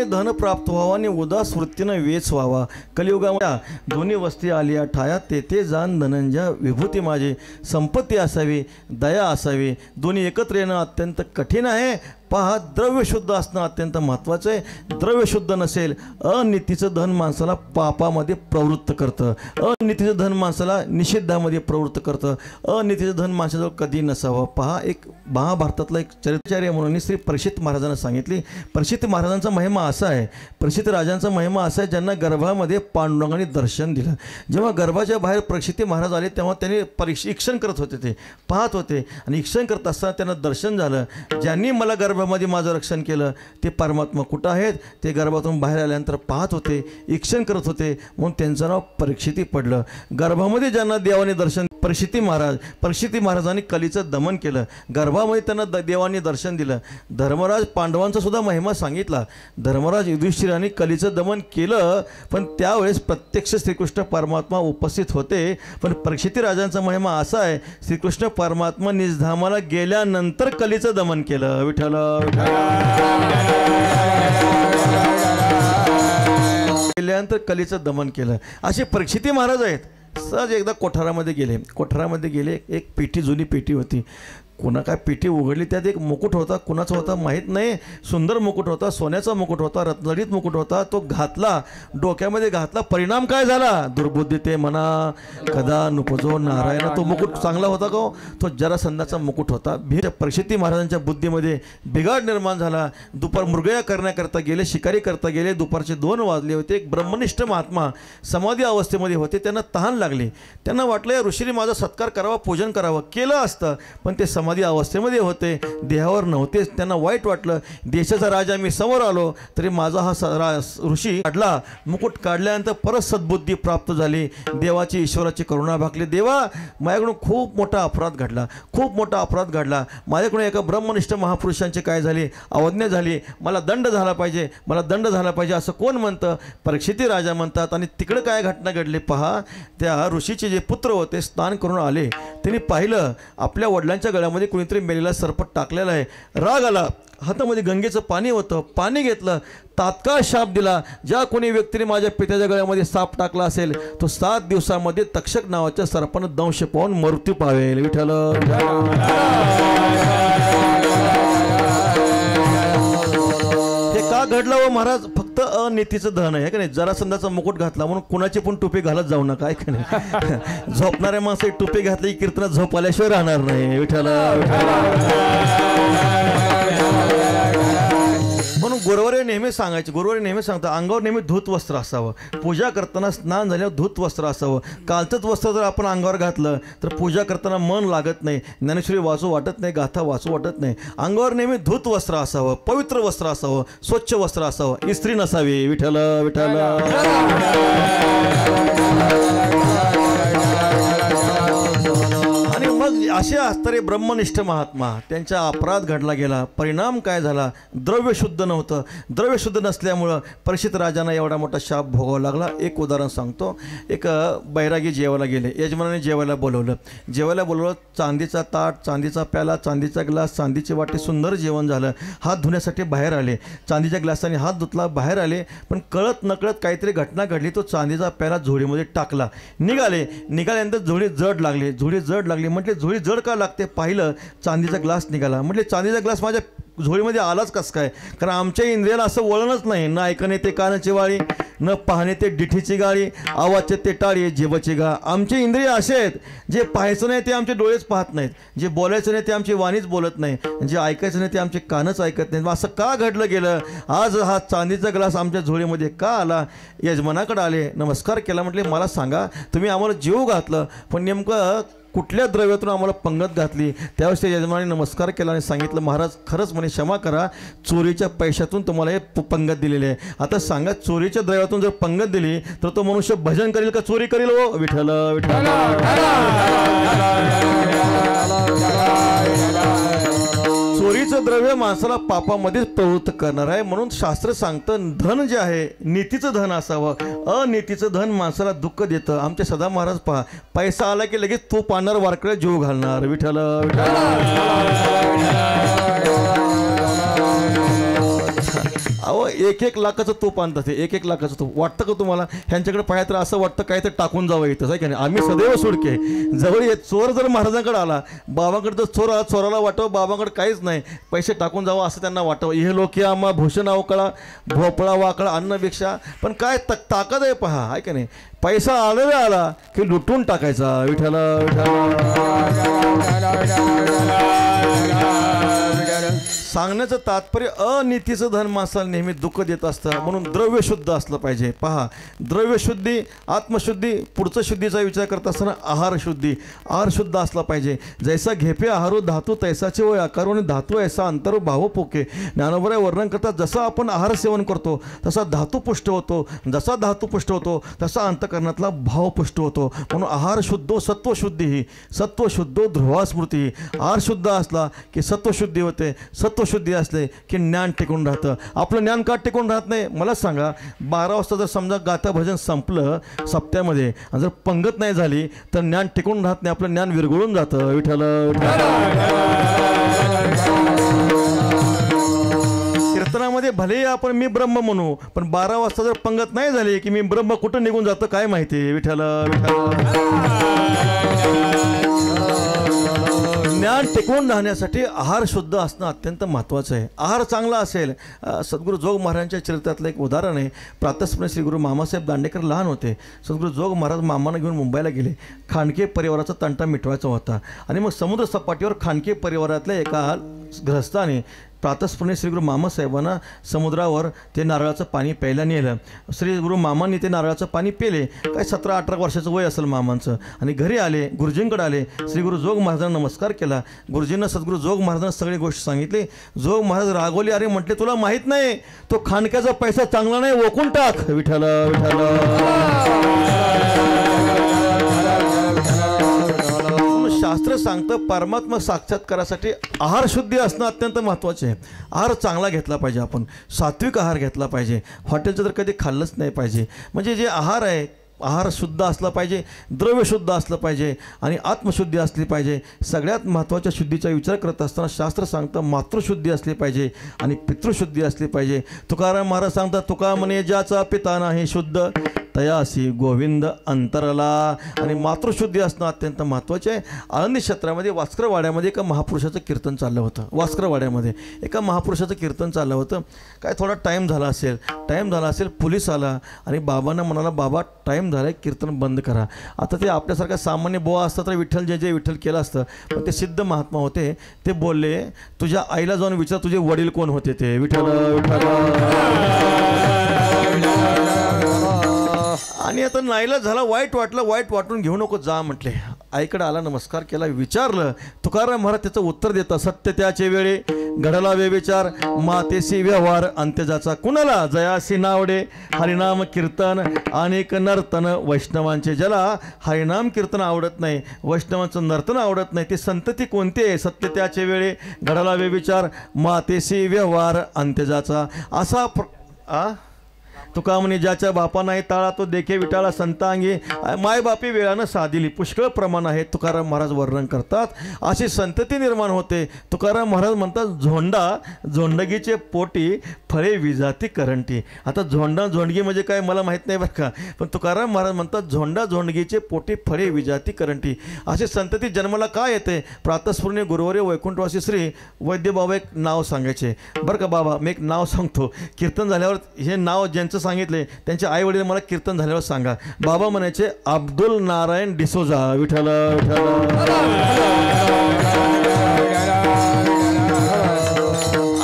धन प्राप्त व्हावा आणि उदास वृत्तीनं वेच व्हावा. कलियुगामध्ये दोन्ही वस्ती आलिया ठाया, तेथे जाण धनंजय विभूती माझी. संपत्ती असावी, दया असावी, दोन्ही एकत्र येणं अत्यंत कठीण आहे. पहा, द्रव्य शुद्ध असणं अत्यंत महत्त्वाचं आहे. द्रव्य शुद्ध नसेल, अनितीचं धन माणसाला पापामध्ये प्रवृत्त करतं, अनितीचं धन माणसाला निषिद्धामध्ये प्रवृत्त करतं, अनितीचं धन माणसाजवळ कधी नसावं. पहा, एक महाभारतातला एक चरित्राचार्य म्हणून श्री परीक्षित महाराजांना सांगितली. परीक्षित महाराजांचा महिमा असा आहे, परीक्षित राजांचा महिमा असा आहे, ज्यांना गर्भामध्ये पांडुरंगाने दर्शन दिलं. जेव्हा गर्भाच्या बाहेर परीक्षित महाराज आले तेव्हा त्यांनी ईक्षण करत होते, ते पाहत होते आणि ईक्षण करत असताना त्यांना दर्शन झालं. ज्यांनी मला गर्भामध्ये माझं रक्षण केलं ते परमात्मा कुठं आहेत ते गर्भातून बाहेर आल्यानंतर पाहत होते, ईक्षण करत होते, म्हणून त्यांचं नाव परीक्षिती पडलं. गर्भामध्ये ज्यांना देवाने दर्शन, परीक्षिती महाराजांनी कलीचं दमन केलं, गर्भामध्ये त्यांना देवाने दर्शन दिलं. धर्मराज पांडवांचा सुद्धा महिमा सांगितला. धर्मराज युधिष्ठिराने कलीचं दमन केलं, पण त्यावेळेस प्रत्यक्ष श्रीकृष्ण परमात्मा उपस्थित होते. पण परीक्षिती राजांचा महिमा असा आहे, श्रीकृष्ण परमात्मा निजधामाला गेल्यानंतर कलीचं दमन केलं. विठ्ठल गेल्यानंतर कलीचं दमन केलं. असे परीक्षिती महाराज आहेत. सहज एकदा कोठारामध्ये गेले. एक पेटी, जुनी पेटी होती. कोणा काय पेटी उघडली, त्यात एक मुकुट होता. कुणाचा होता माहीत नाही. सुंदर मुकुट होता, सोन्याचा मुकुट होता, रत्नजडित मुकुट होता. तो घातला, डोक्यामध्ये घातला. परिणाम काय झाला? दुर्बुद्धी ते म्हणा कदा नुपजो नारायण. तो मुकुट चांगला होता का? तो जरासंधाचा मुकुट होता. परीक्षिती महाराजांच्या बुद्धीमध्ये बिघाड निर्माण झाला. दुपार मृगया करण्याकरता गेले, शिकारी करता गेले. दुपारचे 2 वाजले होते. एक ब्रह्मनिष्ठ महात्मा समाधी अवस्थेमध्ये होते. त्यांना तहान लागली. त्यांना वाटलं या ऋषीने माझा सत्कार करावा, पूजन करावं. केलं असतं, पण ते समाधी अवस्थेमध्ये होते, देहावर नव्हतेच. त्यांना वाईट वाटलं. देशाचा राजा मी समोर आलो तरी माझा हा ऋषी काढला. मुकुट काढल्यानंतर परत सद्बुद्धी प्राप्त झाली. देवाची, ईश्वराची करुणा भागली. देवा, माझ्याकडून खूप मोठा अपराध घडला. माझ्याकडून एका ब्रह्मनिष्ठ महापुरुषांची काय झाली, अवज्ञा झाली. मला दंड झाला पाहिजे असं कोण म्हणतं? परीक्षिती राजा म्हणतात. आणि तिकडे काय घटना घडली पहा. त्या ऋषीचे जे पुत्र होते स्नान करून आले. त्यांनी पाहिलं आपल्या वडिलांच्या गळ्यामध्ये कुणीतरी मेलेला सरपट टाकलेला आहे. राग आला. हातामध्ये गंगेचं पाणी होतं. पाणी घेतलं. तात्काळ शाप दिला, ज्या कोणी व्यक्तीने माझ्या पित्याच्या गळ्यामध्ये साप टाकला असेल तो 7 दिवसामध्ये तक्षक नावाच्या सर्पानं दंश पाहून मृत्यू पावेल. विठ्ठल का घडलं व महाराज? फक्त अनितीचं धन आहे का नाही. जरासंधाचा मुकुट घातला म्हणून कुणाची पण टोपी घालत जाऊ नका, आहे का नाही. झोपणाऱ्या माणसं टोपी घातली की कीर्तनात झोप आल्याशिवाय राहणार नाही. विठ्ठल म्हणून गुरुवारी नेहमी सांगतात अंगावर नेहमी धूत वस्त्र असावं. पूजा करताना स्नान झाल्यावर धूत वस्त्र असावं. कालचंच वस्त्र जर आपण अंगावर घातलं तर पूजा करताना मन लागत नाही, ज्ञानेश्वरी वाचू वाटत नाही, गाथा वाचू वाटत नाही. अंगावर नेहमी धूत वस्त्र असावं, पवित्र वस्त्र असावं, स्वच्छ वस्त्र असावं, इस्त्री नसावी. विठ्ठल विठ्ठल आणि मग असे असणारे ब्रह्मनिष्ठ महात्मा, त्यांचा अपराध घडला गेला. परिणाम काय झाला? द्रव्य शुद्ध नव्हतं. द्रव्य शुद्ध नसल्यामुळं परीक्षित राजांना एवढा मोठा शाप भोगावा लागला. एक उदाहरण सांगतो. एक बैरागी जेवायला गेले. यजमानाने जेवायला बोलवलं. चांदीचा ताट, चांदीचा प्याला, चांदीचा ग्लास, चांदीची वाटी, सुंदर जेवण झालं. हात धुण्यासाठी बाहेर आले. चांदीच्या ग्लासाने हात धुतला, बाहेर आले. पण कळत नकळत काहीतरी घटना घडली. तो चांदीचा प्याला झोळीमध्ये टाकला. निघाल्यानंतर झोळी जड लागली. म्हटले झोळी जड जड का लागते पाहिलं, चांदीचा ग्लास निघाला. म्हटले चांदीचा ग्लास माझ्या झोळीमध्ये आलाच कसं काय? कारण आमच्या इंद्रियाला असं वळणच नाही. न ऐकणे ते कानाची वाळी, न पाहणे ते डिठीची गाळी, आवाजचे ते टाळी, जीवाची गा. आमचे इंद्रिय असे आहेत, जे पाहायचं नाही ते आमचे डोळेच पाहत नाहीत, जे बोलायचं नाही ते आमची वाणीच बोलत नाही, जे ऐकायचं नाही ते आमचे कानच ऐकत नाहीत. असं का घडलं गेलं? आज हा चांदीचा ग्लास आमच्या झोळीमध्ये का आला? यजमानाकडे आले, नमस्कार केला. म्हटले मला सांगा, तुम्ही आम्हाला जीव घातलं, पण नेमकं कुठल्या द्रव्यातून आम्हाला पंगत घातली? त्यावेळेस त्या यजमानाने नमस्कार केला आणि सांगितलं, महाराज खरंच म्हणे क्षमा करा, चोरीच्या पैशातून तुम्हाला हे पंगत दिलेली आहे. आता सांगा, चोरीच्या द्रव्यातून जर पंगत दिली तर तो मनुष्य भजन करेल का चोरी करेल? हो विठ्ठल विठ्ठल. चोरीचं द्रव्य माणसाला पापामध्येच प्रवृत्त करणार आहे. म्हणून शास्त्र सांगतं, धन जे आहे नीतीचं धन असावं, अनीतीचं धन माणसाला दुःख देतं. आमचे सदा महाराज पहा, पैसा आला की लगेच तो पाहणार, वारकडे जीव घालणार. विठ्ठल अहो 1-1 लाखाचं तूप आणतात ते, 1-1 लाखाचं तूप. वाटतं का तुम्हाला? ह्यांच्याकडे पाहिजे तर असं वाटतं काय तर टाकून जावं इथं, आहे की नाही? आम्ही सदैव सुडके जवळ येत. चोर जर महाराजांकडे आला, बाबांकडे तर चोर आला, चोराला वाटावं बाबांकडे काहीच नाही, पैसे टाकून जावं असं त्यांना वाटावं. हे लोक आम्हा भूषण अवकळा, भोपळा वाकळा अन्नपेक्षा. पण काय ताकद आहे पहा, आहे का नाही? पैसा आला की लुटून टाकायचा. विठ्ठल सांगण्याचं तात्पर्य, अनीतीचं धन माणसाला नेहमी दुःख देत असतं. म्हणून द्रव्य शुद्ध असलं पाहिजे. पहा, द्रव्य शुद्धी, आत्मशुद्धी, पुढचं शुद्धीचा विचार करत असताना आहार शुद्धी, आहार शुद्ध असला पाहिजे. जैसा घेपे आहारो धातू तैसाचे वय आकारो, आणि धातू ऐसा अंतरो भाव पोके. ज्ञानोबराय वर्णन करतात, जसं आपण आहार सेवन करतो तसा धातू पुष्ट होतो, जसा धातू पुष्ट होतो तसा अंतकरणातला भाव पुष्ट होतो. म्हणून आहार शुद्धो सत्वशुद्धी ही, सत्वशुद्धो ध्रुवा स्मृती. आहार शुद्ध असला की सत्वशुद्धी होते, सत्वशुद्धी असले की ज्ञान टिकून राहतं. आपलं ज्ञान का टिकून राहत नाही? मला सांगा, 12 वाजता जर समजा गाथा भजन संपलं सप्त्यामध्ये आणि जर पंगत नाही झाली तर ज्ञान टिकून राहत नाही, आपलं ज्ञान विरघळून जातं. विठ्ठल कीर्तनामध्ये भलेही आपण मी ब्रह्म म्हणू, पण 12 वाजता जर पंगत नाही झाली की मी ब्रह्म कुठं निघून जातं काय माहिती? विठ्ठल ज्ञान टिकवून राहण्यासाठी आहार शुद्ध असणं अत्यंत महत्त्वाचं आहे. आहार चांगला असेल. सद्गुरू जोग महाराजांच्या चरित्रातलं एक उदाहरण आहे. प्रातस्मरण श्री गुरु मामासाहेब दांडेकर लहान होते. सद्गुरू जोग महाराज मामांना घेऊन मुंबईला गेले. खांडके परिवाराचा तंटा मिटवायचा होता आणि मग समुद्र सपाटीवर खांडके परिवारातल्या एका गृहस्थाने प्रातस्मरणी श्री गुरु मामासाहेबांना समुद्रावर ते नारळाचं पाणी प्यायला नेलं. श्री गुरु मामांनी ते नारळाचं पाणी पिले. काय 17-18 वर्षाचं वय असेल मामांचं. आणि घरी आले, गुरुजींकडे आले, श्री गुरु जोग महाराजांना नमस्कार केला. गुरुजींना सद्गुरू जोग महाराजांना सगळी गोष्ट सांगितली. जोग महाराज रागवले, अरे म्हटले तुला माहीत नाही, तो खांडक्याचा पैसा चांगला नाही, ओकून टाक. विठ्ठल शास्त्र सांगतं, परमात्मा साक्षात्कारासाठी आहार शुद्धी असणं अत्यंत महत्त्वाचे आहे. आहार चांगला घेतला पाहिजे. आपण सात्विक आहार घेतला पाहिजे. हॉटेलचं तर कधी खाल्लंच नाही पाहिजे. म्हणजे जे आहार आहे, आहार शुद्ध असला पाहिजे, द्रव्य शुद्ध असलं पाहिजे आणि आत्मशुद्धी असली पाहिजे. सगळ्यात महत्त्वाच्या शुद्धीचा विचार करत असताना शास्त्र सांगतं मातृशुद्धी असली पाहिजे आणि पितृशुद्धी असली पाहिजे. तुकाराम महाराज सांगतात, तुका म्हणे ज्याचा पिता नाही शुद्ध तयासी गोविंद अंतरला. आणि मातृशुद्धी असणं अत्यंत महत्त्वाचे आहे. आळंदी क्षेत्रामध्ये वास्करवाड्यामध्ये एका महापुरुषाचं कीर्तन चाललं होतं. वास्करवाड्यामध्ये एका महापुरुषाचं कीर्तन चाललं होतं. काय थोडा टाईम झाला असेल, पोलीस आला आणि बाबांना म्हणाला, बाबा टाईम झाला आहे, कीर्तन बंद करा. आता ते आपल्यासारखा सामान्य बुवा असतं तर विठ्ठल जय जय विठ्ठल केलं असतं, पण ते सिद्ध महात्मा होते. ते बोलले, तुझ्या आईला जाऊन विचार तुझे वडील कोण होते ते. विठ्ठल आणि आता नाईला झाला, वाईट वाटून घेऊ नको, जा म्हटले. आईकडे आला, नमस्कार केला, विचारलं. तुकाराम महाराज त्याचं उत्तर देतात, सत्य त्याचे वेळे घडला व्यविचार, मातेसी व्यवहार अंत्यजाचा कुणाला जयासी नावडे. हरिनाम कीर्तन अनेक नर्तन वैष्णवांचे. ज्याला हरिनाम कीर्तन आवडत नाही, वैष्णवांचं नर्तन आवडत नाही, ते संतती कोणते आहे? सत्य त्याचे वेळे घडला व्यविचार, मातेसी व्यवहार अंत्यजाचा. असा तुका म्हणे ज्याच्या बापा नाही ताळा तो देखे विटाळा संतांगी मायबापी वेळानं साधिली पुष्कळ प्रमाण आहे तुकाराम महाराज वर्णन करतात. अशी संतती निर्माण होते. तुकाराम महाराज म्हणतात झोंडगीचे पोटी फळे विजाती करंटी. आता झोंडगी म्हणजे काय मला माहीत नाही बरं का, पण तुकाराम महाराज म्हणतात झोंडगीचे पोटी फळे विजाती करंटी. अशी संतती जन्माला काय येते. प्रातस्फूर्णी गुरुवारी वैकुंठवासी श्री वैद्य बाबा एक नाव सांगायचे बरं का. बाबा मी एक नाव सांगतो, कीर्तन झाल्यावर हे नाव ज्यांचं सांगितले त्यांचे आई वडील मला कीर्तन झाल्यावर सांगा. बाबा म्हणायचे अब्दुल नारायण डिसोजा. विठ्ठल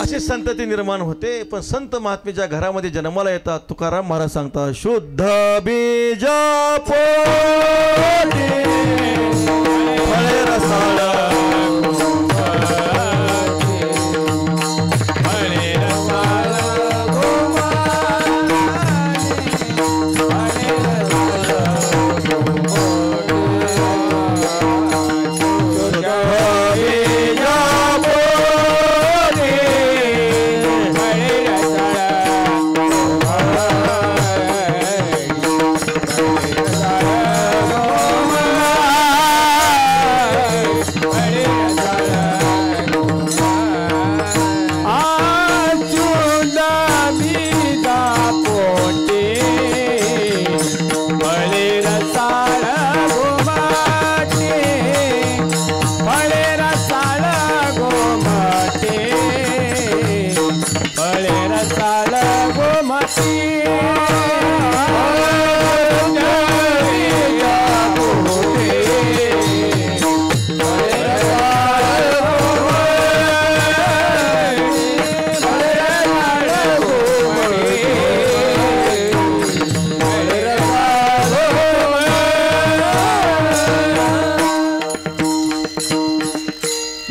अशी संतती निर्माण होते. पण संत महात्मेच्या घरामध्ये जन्माला येतात. तुकाराम महाराज सांगतात शुद्ध बीजा पोटी फळे रसाळ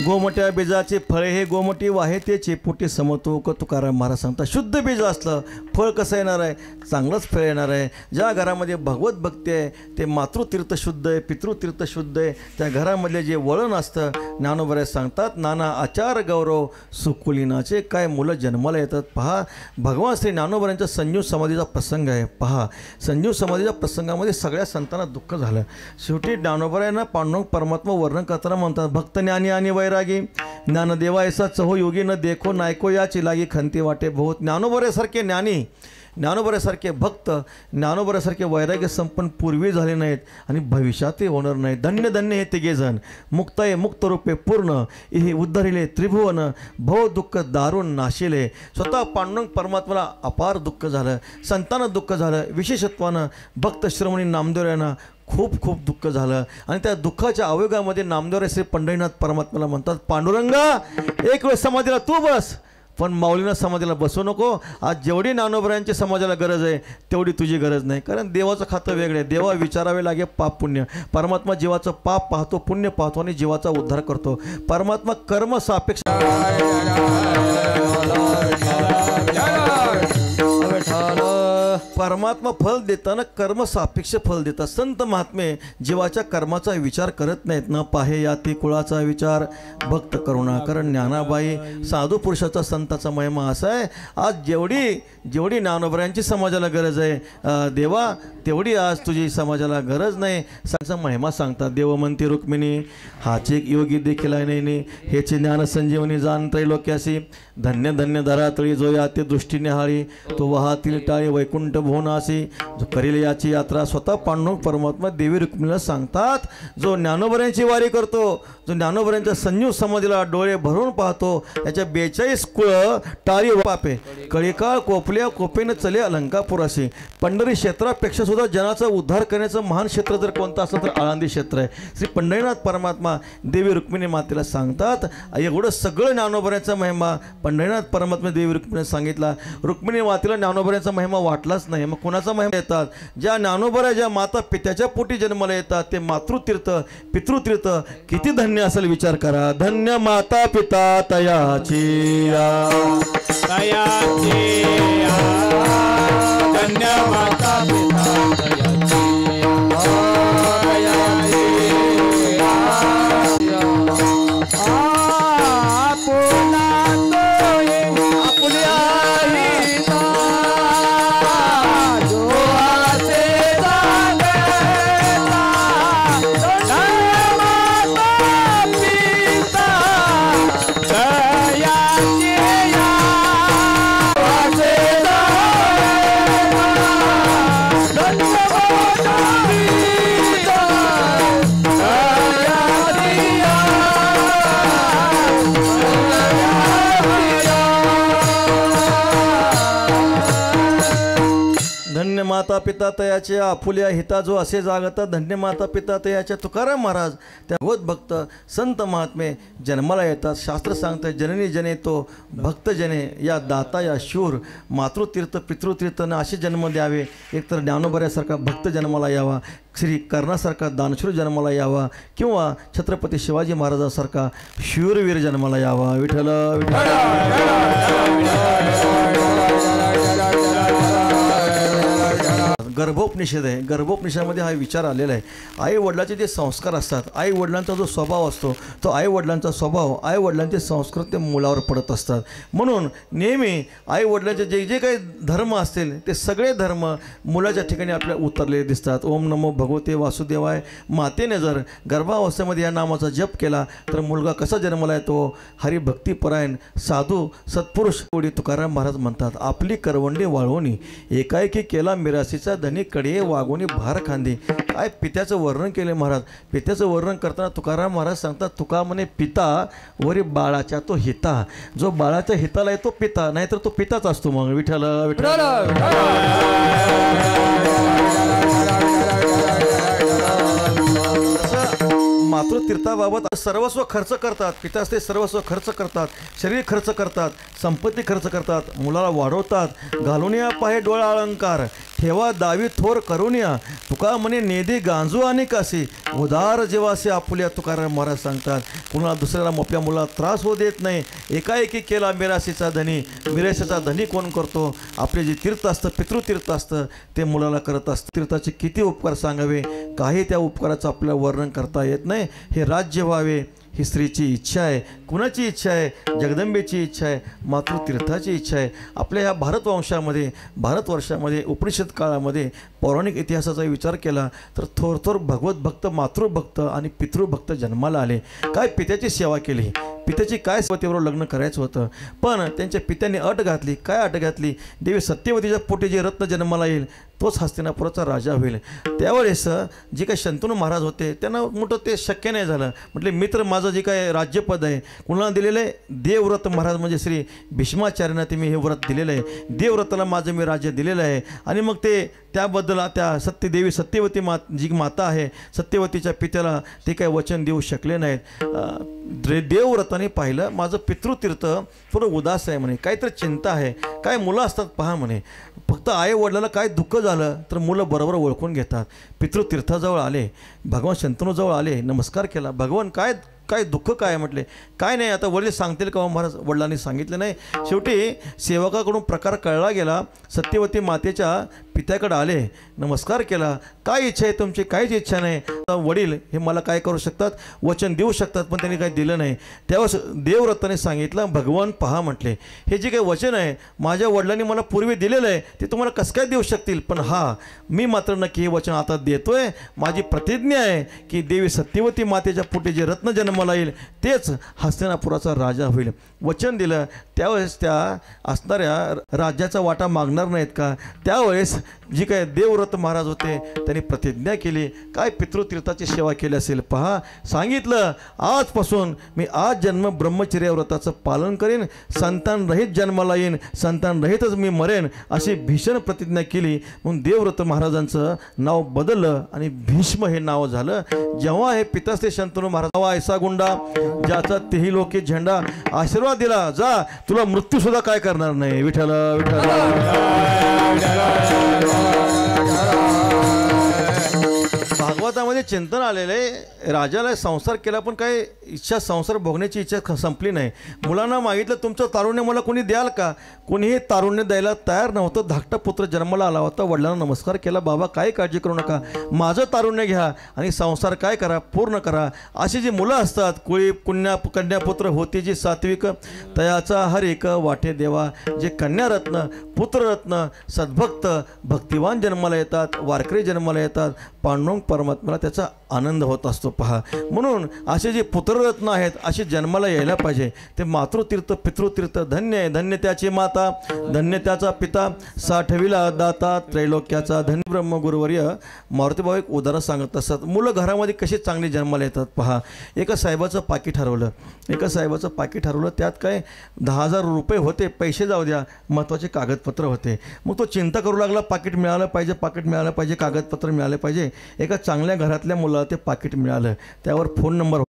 गोमट्या बीजाचे फळे हे गोमटी वाहे ते चेपुटी समतोक. तुकाराम महाराज सांगतात शुद्ध बीज असलं फळ कसं येणार आहे, चांगलंच फळ येणार आहे. ज्या घरामध्ये भगवत भक्ती आहे ते मातृतीर्थ शुद्ध आहे, पितृतीर्थ शुद्ध आहे. त्या घरामधले जे वळण असतं ज्ञानोबा सांगतात नाना आचार गौरव सुकुलीनाचे काय मुलं जन्माला येतात. पहा भगवान श्री ज्ञानोबांच्या संजीव समाधीचा प्रसंग आहे. पहा संजीव समाधीच्या प्रसंगामध्ये सगळ्या संतांना दुःख झालं. शेवटी ज्ञानोबरायांना पांडुरंग परमात्मा वर्णन करताना म्हणतात भक्त ज्ञानी आणि वैरागी ज्ञानदेवा ऐसा चहो योगी न देखो नायको याची लागी खंती वाटे बहुत. ज्ञानोबरासारखे ज्ञानी, ज्ञानोबरासारखे भक्त, ज्ञानोबरासारखे वैराग्य संपन्न पूर्वी झाले नाहीत आणि भविष्यातही होणार नाही. धन्य धन्य हे तिघेजण मुक्ताये मुक्त रूपे पूर्ण हे उद्धरिले त्रिभुवन भव दुःख दारुण नाशिले. स्वतः पांडुरंग परमात्म्याला अपार दुःख झालं, संतांना दुःख झालं, विशेषत्वानं भक्त श्रमणी नामदेवरायांना खूप खूप दुःख झालं. आणि त्या दुःखाच्या आवेगामध्ये नामदेवराय श्री पंढरीनाथ परमात्म्याला म्हणतात पांडुरंगा एक वेळ समाधीला तू बस, पण माऊलींना समाधीला बसू नको. आज जेवढी ज्ञानोबरायांची समाजाला गरज आहे तेवढी तुझी गरज नाही. कारण देवाचं खातं वेगळं आहे. देवा विचारावे लागे पाप पुण्य. परमात्मा जीवाचं पाप पाहतो, पुण्य पाहतो आणि जीवाचा उद्धार करतो. परमात्मा कर्म सापेक्ष परमात्मा फल देताना कर्म सापेक्ष फल देतात. संत महात्मे जीवाच्या कर्माचा विचार करत नाहीत. न पाहे याती कुळाचा विचार भक्त करुणा ज्ञानाबाई. साधू पुरुषाचा संताचा महिमा असा आहे. आज जेवढी ज्ञानोबरायांची समाजाला गरज आहे देवा तेवढी आज तुझी समाजाला गरज नाही. सांगचा महिमा सांगतात. देवमंती रुक्मिणी हाचे योगी देखील नाही हेचे ज्ञान संजीवनी जाण त्रैलोक्यासी. धन्य धन्य धरातळी जो या ते दृष्टीने हाळी तो वाहातील टाळी वैकुंठ भुवनासी. जो करील याची यात्रा स्वतः पांडुरंग परमात्मा देवी रुक्मिणीला सांगतात. जो ज्ञानोबरायांची वारी करतो, जो ज्ञानोबरायांच्या संजीव समाधीला डोळे भरून पाहतो, त्याच्या 42 कुळ टाळी पापे कळीकाळ कोपल्या कोपेने चले अलंकापुराशी. पंढरी क्षेत्रापेक्षा सुद्धा जनाचा उद्धार करण्याचं महान क्षेत्र जर कोणतं असेल तर आळंदी क्षेत्र आहे. श्री पंढरीनाथ परमात्मा देवी रुक्मिणी मातेला सांगतात. एवढं सगळं ज्ञानोबरायांचा महिमा पंढरीनाथ परमात्मा देवी रुक्मिणीने सांगितला. रुक्मिणी मातेला ज्ञानोबरायांचा महिमा वाटलाच नाही. मग कोणाचा महिमा येतात? ज्या ज्ञानोबरा ज्या माता पित्याच्या पोटी जन्माला येतात ते मातृतीर्थ पितृतीर्थ किती धन्य असेल विचार करा. धन्य माता पिता तयाची धन्य माता पिता धन्य माता पिता तयाचे आपुल्या हिता जो असे जागत, धन्य माता पिता तयाच्या तुकाराम महाराज त्या भगवत भक्त संत महात्मे जन्माला येतात. शास्त्र सांगतं जननी जने तो भक्त जने, या दाता या शूर मातृतीर्थ पितृतीर्थानं असे जन्म द्यावे. एकतर ज्ञानोबऱ्यासारखा भक्त जन्माला यावा, श्री कर्णासारखा दानशूर जन्माला यावा, किंवा छत्रपती शिवाजी महाराजांसारखा शूरवीर जन्माला यावा. विठ्ठल गर्भोपनिषद आहे. गर्भोपनिषदामध्ये हा विचार आलेला आहे. आई वडिलाचे जे संस्कार असतात, आई वडिलांचा जो स्वभाव असतो, तो आई वडिलांचा स्वभाव, आई वडिलांचे संस्कार ते मुलावर पडत असतात. म्हणून नेहमी आई वडिलांचे जे जे काही धर्म असतील ते सगळे धर्म मुलाच्या ठिकाणी आपल्याला उतरलेले दिसतात. ओम नमो भगवते वासुदेवाय. मातेने जर गर्भावस्थेमध्ये या नामाचा जप केला तर मुलगा कसा जन्माला येतो? हरिभक्तीपरायण साधू सत्पुरुष कोडी तुकाराम महाराज म्हणतात, आपली करवंडी वाळवणी एकाएकी केला मिरासीचा धनी कडे वागोनी भार खांदे. काय पित्याचं वर्णन केले महाराज. पित्याचं वर्णन करताना तुकाराम महाराज सांगतात, तुका म्हणे पिता वरी बाळाच्या तो हिता. जो बाळाच्या हिताला आहे तो पिता, नाहीतर तो पिताच असतो. मग विठ्ठल विठ्ठल मातृतीर्थाबाबत सर्वस्व खर्च करतात. पिताच ते सर्वस्व खर्च करतात, शरीर खर्च करतात, संपत्ती खर्च करतात, मुलाला वाढवतात. घालून या पाहे डोळा अलंकार, ठेवा दावी थोर करुनिया. तुका म्हणे नेदी गांजू आणि कासी, उदार जेवासे आपुल्या तुकाराम महाराज सांगतात. कुणाला दुसऱ्याला आपल्या मुलाला त्रास होऊ देत नाही. एकाएकी केला मिरासीचा धनी. मिरासीचा धनी कोण करतो? आपले जे तीर्थ असतं, पितृतीर्थ असतं, ते मुलाला करत असतं. तीर्थाचे किती उपकार सांगावे, काही त्या उपकाराचं आपल्याला वर्णन करता येत नाही. हे राज्य व्हावे ही स्त्रीची इच्छा आहे. कुणाची इच्छा आहे? जगदंबेची इच्छा आहे, मातृतीर्थाची इच्छा आहे. आपल्या ह्या भारतवंशामध्ये, भारतवर्षामध्ये, उपनिषद काळामध्ये पौराणिक इतिहासाचा विचार केला तर थोर थोर भगवत भक्त, मातृभक्त आणि पितृभक्त जन्माला आले. काय पित्याची सेवा केली, पित्याची काय सवतीवर लग्न करायचं होतं, पण त्यांच्या पित्याने अट घातली. काय अट घातली? देवी सत्यवतीच्या पोटी जे रत्न जन्माला येईल तोच हस्तिनापुराचा राजा होईल. त्यावेळेस जे काही शंतनू महाराज होते त्यांना मोठं ते शक्य नाही झालं. म्हटले मित्र माझं जे काय राज्यपद आहे कुणाला दिलेलं आहे? देवव्रत महाराज म्हणजे श्री भीष्माचार्यांना ते मी हे व्रत दिलेलं आहे. देवव्रताला माझं मी राज्य दिलेलं आहे. आणि मग ते त्याबद्दल त्या सत्यदेवी सत्यवती जी माता आहे, सत्यवतीच्या पित्याला ते काही वचन देऊ शकले नाहीत. देवव्रताने पाहिलं माझं पितृतीर्थ थोडं उदास आहे म्हणे, काहीतरी चिंता आहे. काय मुलं असतात पहा म्हणे. फक्त आई वडिलाला काय दुःख झालं तर मुलं बरोबर ओळखून घेतात. पितृतीर्थाजवळ आले, भगवान शंतनूजवळ आले, नमस्कार केला. भगवान काय काय दुःख काय म्हटले? काय नाही, आता वडील सांगतील का महाराज? वडिलांनी सांगितलं नाही. शेवटी सेवकाकडून प्रकार कळला गेला. सत्यवती मातेच्या पित्याकडे आले, नमस्कार केला. काय इच्छा आहे तुमची? काहीच इच्छा नाही. वडील हे मला काय करू शकतात? वचन देऊ शकतात, पण त्यांनी काही दिलं नाही. तेव्हा देवव्रताने सांगितलं, भगवान पहा म्हटले, हे जे काही वचन आहे माझ्या वडिलांनी मला पूर्वी दिलेलं आहे ते तुम्हाला कसं काय देऊ शकतील? पण हा मी मात्र नक्की हे वचन आता देतोय. माझी प्रतिज्ञा आहे की देवी सत्यवती मातेच्या पोटी जे रत्न जन्माला येईल तेच हस्तिनापुराचा राजा होईल. वचन दिलं. त्यावेळेस त्या असणाऱ्या राज्याचा वाटा मागणार नाहीत का? त्यावेळेस जी काय देवव्रत महाराज होते त्यांनी प्रतिज्ञा केली. काय पितृतीर्थाची सेवा केली असेल पहा. सांगितलं, आजपासून मी आज जन्म ब्रह्मचर्य व्रताचं पालन करेन, संतानरहित जन्माला येईन, संतानरहितच मी मरेन, अशी भीषण प्रतिज्ञा केली. म्हणून देवव्रत महाराजांचं नाव बदललं आणि भीष्म हे नाव झालं. जेव्हा हे पितास्ते शंतनू महाराज ऐसा गुंडा ज्याचा तेही लोके झेंडा, आशीर्वाद दिला, जा तुला मृत्यू सुद्धा काय करणार नाही. विठ्ठल विठ्ठल. भागवतामध्ये चिंतन आलेले, राजाला संसार केला पण काय इच्छा, संसार भोगण्याची इच्छा संपली नाही. मुलांना मागितलं तुमचं तारुण्य मला कोणी द्याल का? कोणीही तारुण्य द्यायला तयार नव्हतं. धाकटा पुत्र जन्माला आला होता. वडिलांना नमस्कार केला, बाबा काही काळजी करू नका, माझं तारुण्य घ्या आणि संसार काय करा, पूर्ण करा. अशी जी मुलं असतात, कुळी कन्यापुत्र होती जी सात्विक, तयाचा हर एक वाटे देवा. जे कन्यारत्न, पुत्ररत्न, सद्भक्त, भक्तिवान जन्माला येतात, वारकरी जन्माला येतात, पांडुरंग परमात्म्याला त्याचा आनंद होत असतो पहा. म्हणून असे जे पुत्ररत्न आहेत असे जन्माला यायला पाहिजे. ते मातृतीर्थ पितृतीर्थ धन्य आहे. धन्य त्याची माता, धन्य त्याचा पिता, साठविला दाता त्रैलोक्याचा धन्य ब्रह्मगुरुवर्य. मारुतीभाऊ एक उदाहरण सांगत असतात. मुलं घरामध्ये कशी चांगली जन्माला येतात पहा. एका साहेबाचं पाकीट हरवलं. त्यात काय 10,000 रुपये होते. पैसे जाऊ द्या, महत्त्वाचे कागदपत्र होते. मग तो चिंता करू लागला, पाकीट मिळालं पाहिजे, कागदपत्र मिळाले पाहिजे. एका चांगल्या घरातल्या मुलाला ते पाकीट मिळालं. त्यावर फोन नंबर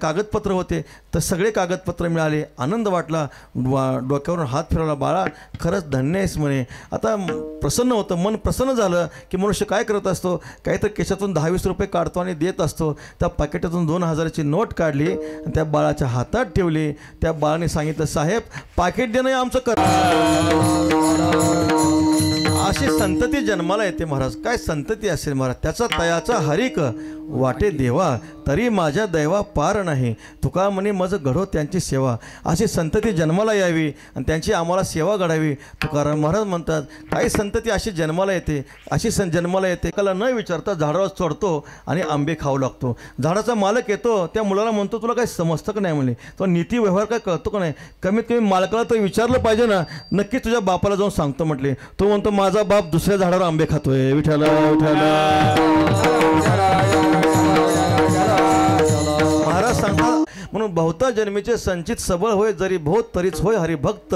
कागदपत्र होते. तर सगळे कागदपत्र मिळाले. आनंद वाटला. डोक्यावरून हात फिरवला. बाळा खरंच धन्य आहेस म्हणे. आता प्रसन्न होतं, मन प्रसन्न झालं की मनुष्य काय करत असतो, काहीतरी केशातून 10-20 रुपये काढतो आणि देत असतो. त्या पाकिटातून 2,000ची नोट काढली आणि त्या बाळाच्या हातात ठेवली. त्या बाळाने सांगितलं, साहेब पाकिट देणं आमचं कर. अशी संतती जन्माला येते महाराज. काय संतती असेल महाराज. त्याचा तयाचा हरिक वाटे देवा, तरी माझ्या दैवा पार नाही. तुका म्हणे मज घडो त्यांची सेवा. अशी संतती जन्माला यावी आणि त्यांची आम्हाला सेवा घडावी. तुकाराम महाराज म्हणतात, काही संतती अशी जन्माला येते, जन्माला येते एकाला न विचारता झाडावर चढतो आणि आंबे खाऊ लागतो. झाडाचा मालक येतो, त्या मुलाला म्हणतो, तुला काही समजतं का नाही म्हणे, तो नीती व्यवहार काय कळतो का नाही. कमीत कमी मालकाला तर विचारलं पाहिजे ना. नक्की तुझ्या बापाला जाऊन सांगतो म्हटले. तो म्हणतो, माझा बाप दुसऱ्या झाडावर आंबे खातोय. विठ्ठला महाराज सांगतात. म्हणून बहुता जन्मीचे संचित सबळ होय, जरी भोत तरीच होय हरिभक्त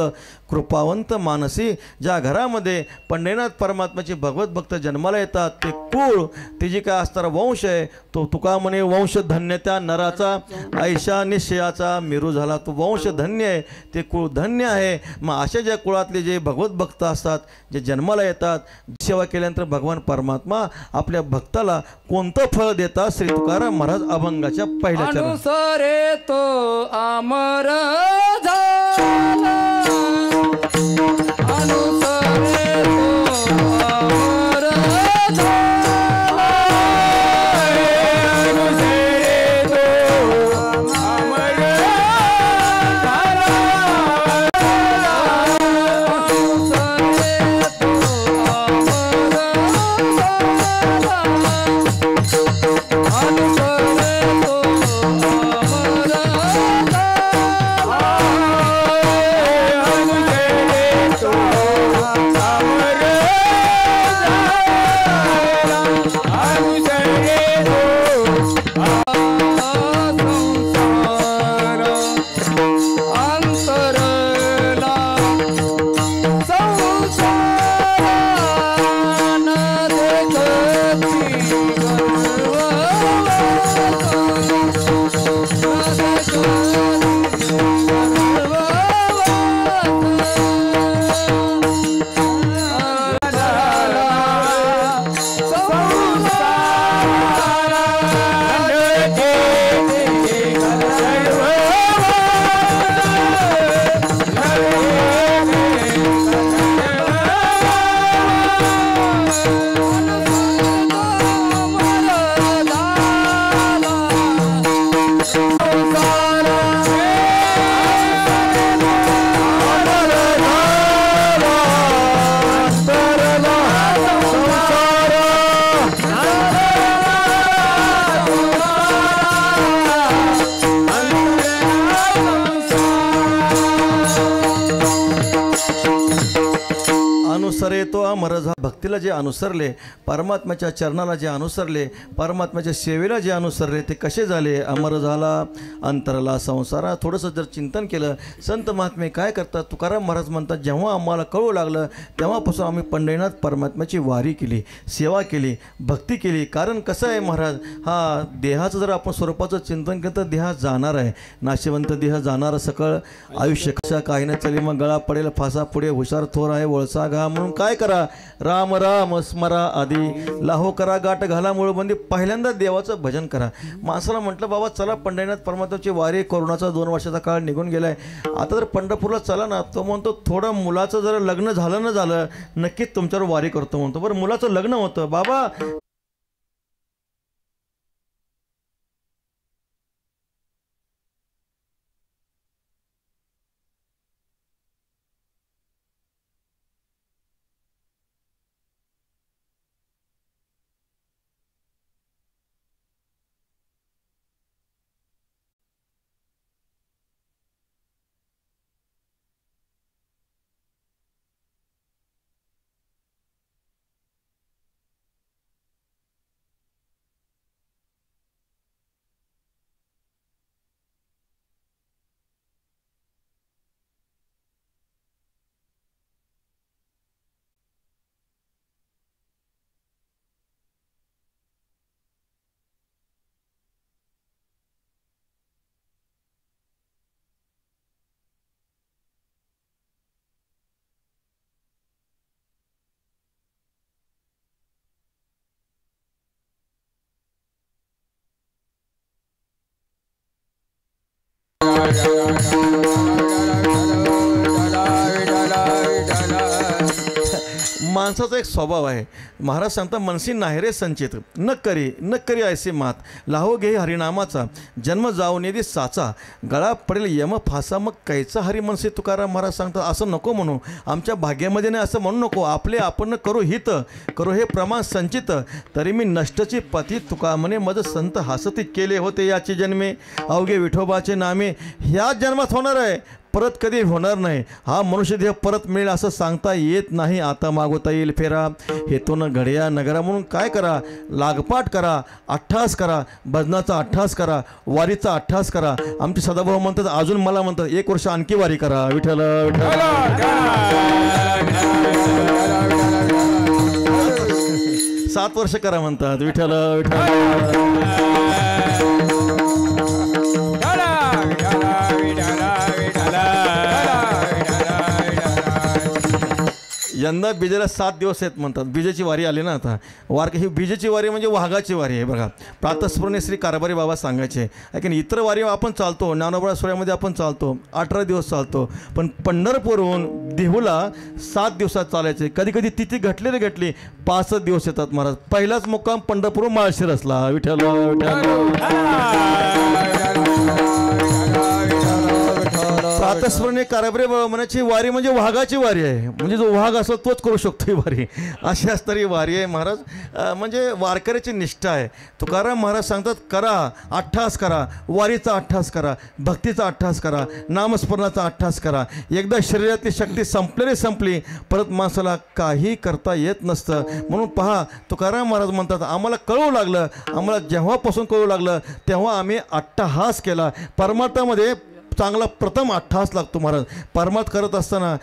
कृपावंत मानसी. ज्या घरामध्ये पंढरीनाथ परमात्म्याचे भगवत भक्त जन्माला येतात ते कुळ, ते जे काय असणारा वंश आहे तो तुका म्हणे वंश धन्य. त्या नराचा ऐशा निश्चयाचा मेरू झाला. तो वंश धन्य आहे, ते कुळ धन्य आहे. मग अशा ज्या कुळातले जे भगवत भक्त असतात, जे जन्माला येतात, सेवा केल्यानंतर भगवान परमात्मा आपल्या भक्ताला कोणतं फळ देतात. श्री तुकाराम महाराज अभंगाच्या पहिल्या चरणात. अनुसरे तो अमर झाला, अनुसरे तो अमर झाला, अनुसरे तो अमर झाला, अनुसरे तो अमर अनुसरे तो अमर झाला. भक्तीला जे अनुसरले, परमात्म्याच्या चरणाला जे अनुसरले, परमात्म्याच्या सेवेला जे अनुसरले, ते कसे झाले. अमर झाला अंतरला संसारा. थोडंसं जर चिंतन केलं, संत महात्मे काय करतात. तुकाराम महाराज म्हणतात, जेव्हा आम्हाला कळू लागलं तेव्हापासून आम्ही पंढरीनाथ परमात्म्याची वारी केली, सेवा केली, भक्ती केली. कारण कसं आहे महाराज, हा देहाचं जर आपण स्वरूपाचं चिंतन केलं तर देहा जाणार आहे. नाशिवंत देह जाणार सकळ आयुष्य. कशा काही न चली मग गळा पडेल फासा पुढे, हुशार थोर आहे वळसा घा. म्हणून काय करा, राम राम स्मरा आधी, लाहो करा गाठ घाला मूळबंदी. पहिल्यांदा देवाचं भजन करा. माणसाला म्हटलं, बाबा चला पंढरीनाथ परमात्म्याची वारी. कोरोनाचा 2 वर्षाचा काळ निघून गेलाय, आता जर पंढरपूरला चला ना. तो म्हणतो, थोडं मुलाचं जर लग्न झालं न झालं नक्कीच तुमच्यावर वारी करतो म्हणतो. बरं मुलाचं लग्न होतं बाबा, माणसाचा एक स्वभाव आहे. महाराज सांगता मनसी नाहेरे संचित न करी ऐसे मात लाहो घे हरिनामाचा जन्म जाऊ नेदी साचा गळा पडेल यम फासा मग कैचा हरी मनसी. तुकाराम महाराज सांगतात असं नको म्हणू, आमच्या भाग्यामध्ये नाही असं म्हणू नको. आपले आपण करू हित करू हे प्रमाण संचित तरी मी नष्टची पती तुका म्हणे मज संत हसती केले होते याचे जन्मे अवघे विठोबाचे नामे. ह्याच जन्मात होणार आहे, परत कधी होणार नाही. हा मनुष्यदेह परत मिळेल असं सांगता येत नाही. आता मागवता येईल फेरा हेतून घड्या नगरा म्हणून काय करा, लागपाठ करा, अठ्ठास करा, भजनाचा अठ्ठास करा, वारीचा अठ्ठास करा. आमचे सदाभाऊ म्हणतात, अजून मला म्हणतात 1 वर्ष आणखी वारी करा. विठ्ठल विठ्ठल 7 वर्ष करा म्हणतात. विठ्ठल विठ्ठल यंदा बीजेला 7 दिवस आहेत म्हणतात. बीजेची वारी आली ना आता. ही बीजेची वारी म्हणजे वाघाची वारी आहे बघा. प्रातस्मरणे श्री कारभारी बाबा सांगायचे. कारण इतर वारी आपण चालतो, ज्ञानोबा सोहळ्यामध्ये आपण चालतो, 18 दिवस चालतो. पण पंढरपूरहून देहूला 7 दिवसात चालायचे. कधी कधी तिथी घटली 5 दिवस येतात महाराज. पहिलाच मुक्काम पंढरपूर माळशिर असला. विठ्ठल प्रातस्मरणे कारभारी बाबा म्हणायची वारी म्हणजे वाघाची वारी आहे. म्हणजे जो वाघ असतो तोच करू शकतो ही वारी. अशी असणारी वारी आहे महाराज. म्हणजे वारकऱ्याची निष्ठा आहे. तुकाराम महाराज सांगतात करा, अठ्ठास करा, वारीचा अठ्ठास करा, भक्तीचा अठ्ठास करा, नामस्मरणाचा अठ्ठास करा. एकदा शरीरातली शक्ती संपली परत माणसाला काही करता येत नसतं. म्हणून पहा तुकाराम महाराज म्हणतात आम्हाला कळू लागलं, आम्हाला जेव्हापासून कळू लागलं तेव्हा आम्ही अट्टहास केला. परमार्थामध्ये चांगला प्रथम अट्टहास लागतो महाराज. परमार्थ करत असताना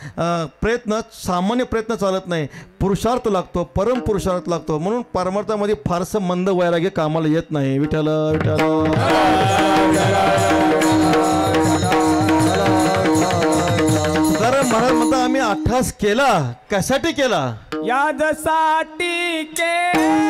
प्रयत्न सामान्य प्रयत्न चालत नाही, पुरुषार्थ लागतो, परम पुरुषार्थ लागतो. म्हणून परमार्थामध्ये फारसं मंद वैराग्य कामाला येत नाही. विठ्ठल विठ्ठल तुकाराम महाराज म्हणता आम्ही अट्टहास केला. कशासाठी केला? यादसाठी केला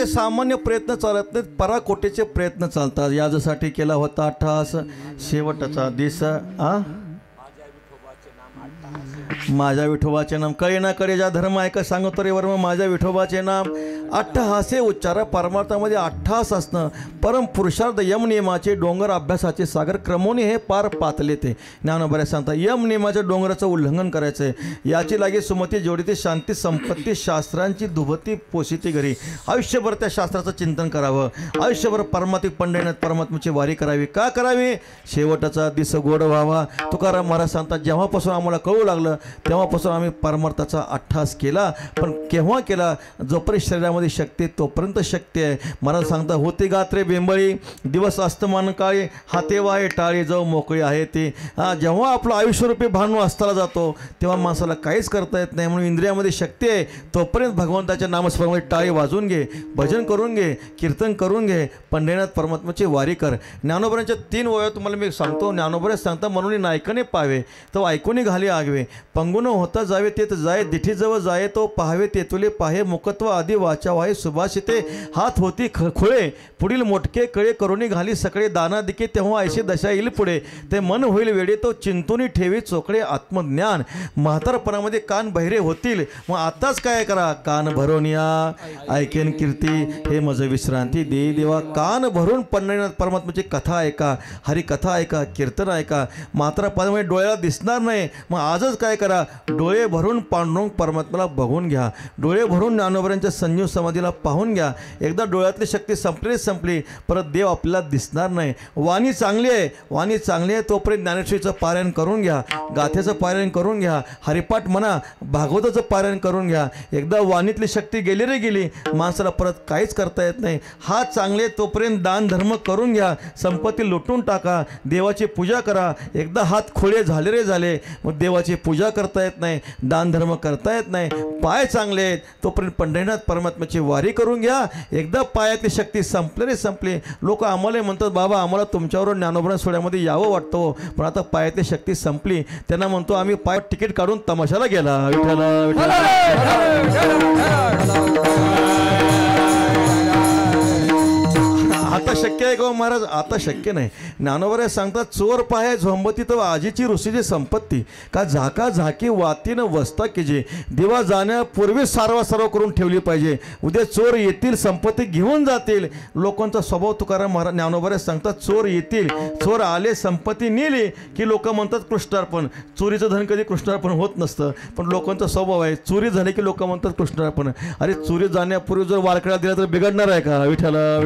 सामान्य प्रयत्न चालत नाहीत, पराकोटीचे प्रयत्न चालतात. यासाठी केला होता अट्टहास शेवटचा दिस माझ्या विठोबाचे नाम कळे ना करे ज्या धर्म ऐका सांगतो रे वर्म माझ्या विठोबाचे नाम अट्टहासे उच्चार परमार्थामध्ये अट्टहास असणं परम पुरुषार्थ यम नियमाचे डोंगर अभ्यासाचे सागर क्रमोने हे पार पातले ते ज्ञानोबा सांगता यम नियमाच्या डोंगराचं उल्लंघन करायचं आहे याची लागे सुमती जोडीते शांती संपत्ती शास्त्रांची दुभती पोषिती घरी आयुष्यभर त्या शास्त्राचं चिंतन करावं आयुष्यभर परमात्मिक पंढरीनाथ परमात्म्याची वारी करावी का करावी शेवटाचा दिस गोड व्हावा तुकाराम महाराज सांगतात जेव्हापासून आम्हाला कळू लागलं तेव्हापासून आम्ही परमार्थाचा अट्टहास केला पण केव्हा केला जोपर्यंत शरीरामध्ये शक्ती आहे तोपर्यंत शक्ती आहे महाराज सांगता होते गात्रे बेंबळी दिवस अस्तमान काळी हाते वाहे टाळी जाऊ मोकळी आहे ती जेव्हा आपलं आयुष्यरूपी भानू असताना जातो तेव्हा माणसाला काहीच करता येत नाही म्हणून इंद्रियामध्ये शक्ती आहे तोपर्यंत भगवंताच्या नामस्मरणामध्ये टाळी वाजून घे भजन करून घे कीर्तन करून घे पंढरीनाथ परमात्म्याची वारी कर ज्ञानोबरांच्या 3 वया तुम्हाला मी सांगतो ज्ञानोबरच सांगता म्हणून नायकने पावे तो ऐकून घाली आगवे पंगुन होता जावे तेत जाय दिठी जवळ जाये तो पाहावे तेतुले पाहे मुकत्व आदी वाचा वाहे सुभाषिते हात होती खुळे पुढील मोठके कळे करुणी घाली सगळे दाना दिके तेव्हा ऐशी दशा येईल पुढे ते मन होईल वेडे तो चिंतूनी ठेवी चोकडे आत्मज्ञान म्हातारपणामध्ये कान बहिरे होतील मग आताच काय करा कान भरून या ऐकेन कीर्ती हे मज विश्रांती दे देवा कान भरून पंढरीनाथ परमात्म्याची कथा ऐका हरिकथा ऐका कीर्तन ऐका म्हातारपणामध्ये डोळ्याला दिसणार नाही मग आजच काय करा डोळे भरून पांडुरंग परमात्म्याला बघून घ्या डोळे भरून ज्ञानोबरांच्या संजीव समाधीला पाहून घ्या एकदा डोळ्यातली शक्ती संपली परत देव आपल्याला दिसणार नाही वाणी चांगली आहे तोपर्यंत ज्ञानेश्वरीचं पारायण करून घ्या गाथेचं पारायण करून घ्या हरिपाठ म्हणा भागवताचं पारायण करून घ्या एकदा वाणीतली शक्ती गेली रे गेली माणसाला परत काहीच करता येत नाही हात चांगले तोपर्यंत दान धर्म करून घ्या संपत्ती लुटून टाका देवाची पूजा करा एकदा हात खोळे झाले रे झाले मग देवाची पूजा करता येत नाही दान धर्म करता येत नाही पाय चांगले आहेत तोपर्यंत पंढरीनाथ परमात्म्याची वारी करून घ्या एकदा पायातली शक्ती संपली लोक आम्हाला म्हणतात बाबा आम्हाला तुमच्यावर ज्ञानोबा सोहळ्यामध्ये यावं वाटतं पण आता पायातली शक्ती संपली त्यांना म्हणतो आम्ही पाय तिकीट काढून तमाशाला गेला आता शक्य आहे का महाराज आता शक्य नाही ज्ञानोबा सांगतात चोर पाहे झोंबती तर आजीची ऋषीची संपत्ती का झाका झाकी वातीनं वस्ता केजे दिवा जाण्यापूर्वी सारवा करून ठेवली पाहिजे उद्या चोर येतील संपत्ती घेऊन जातील लोकांचा स्वभाव तुकाराम महाराज ज्ञानोबा सांगतात चोर येतील चोर आले संपत्ती नेली की लोक म्हणतात कृष्णार्पण चोरीचं धन कधी कृष्णार्पण होत नसतं पण लोकांचा स्वभाव आहे चोरी झाली की लोक म्हणतात कृष्णार्पण अरे चोरी जाण्यापूर्वी जर वारकऱ्या दिला तर बिघडणार आहे का विठ्ठला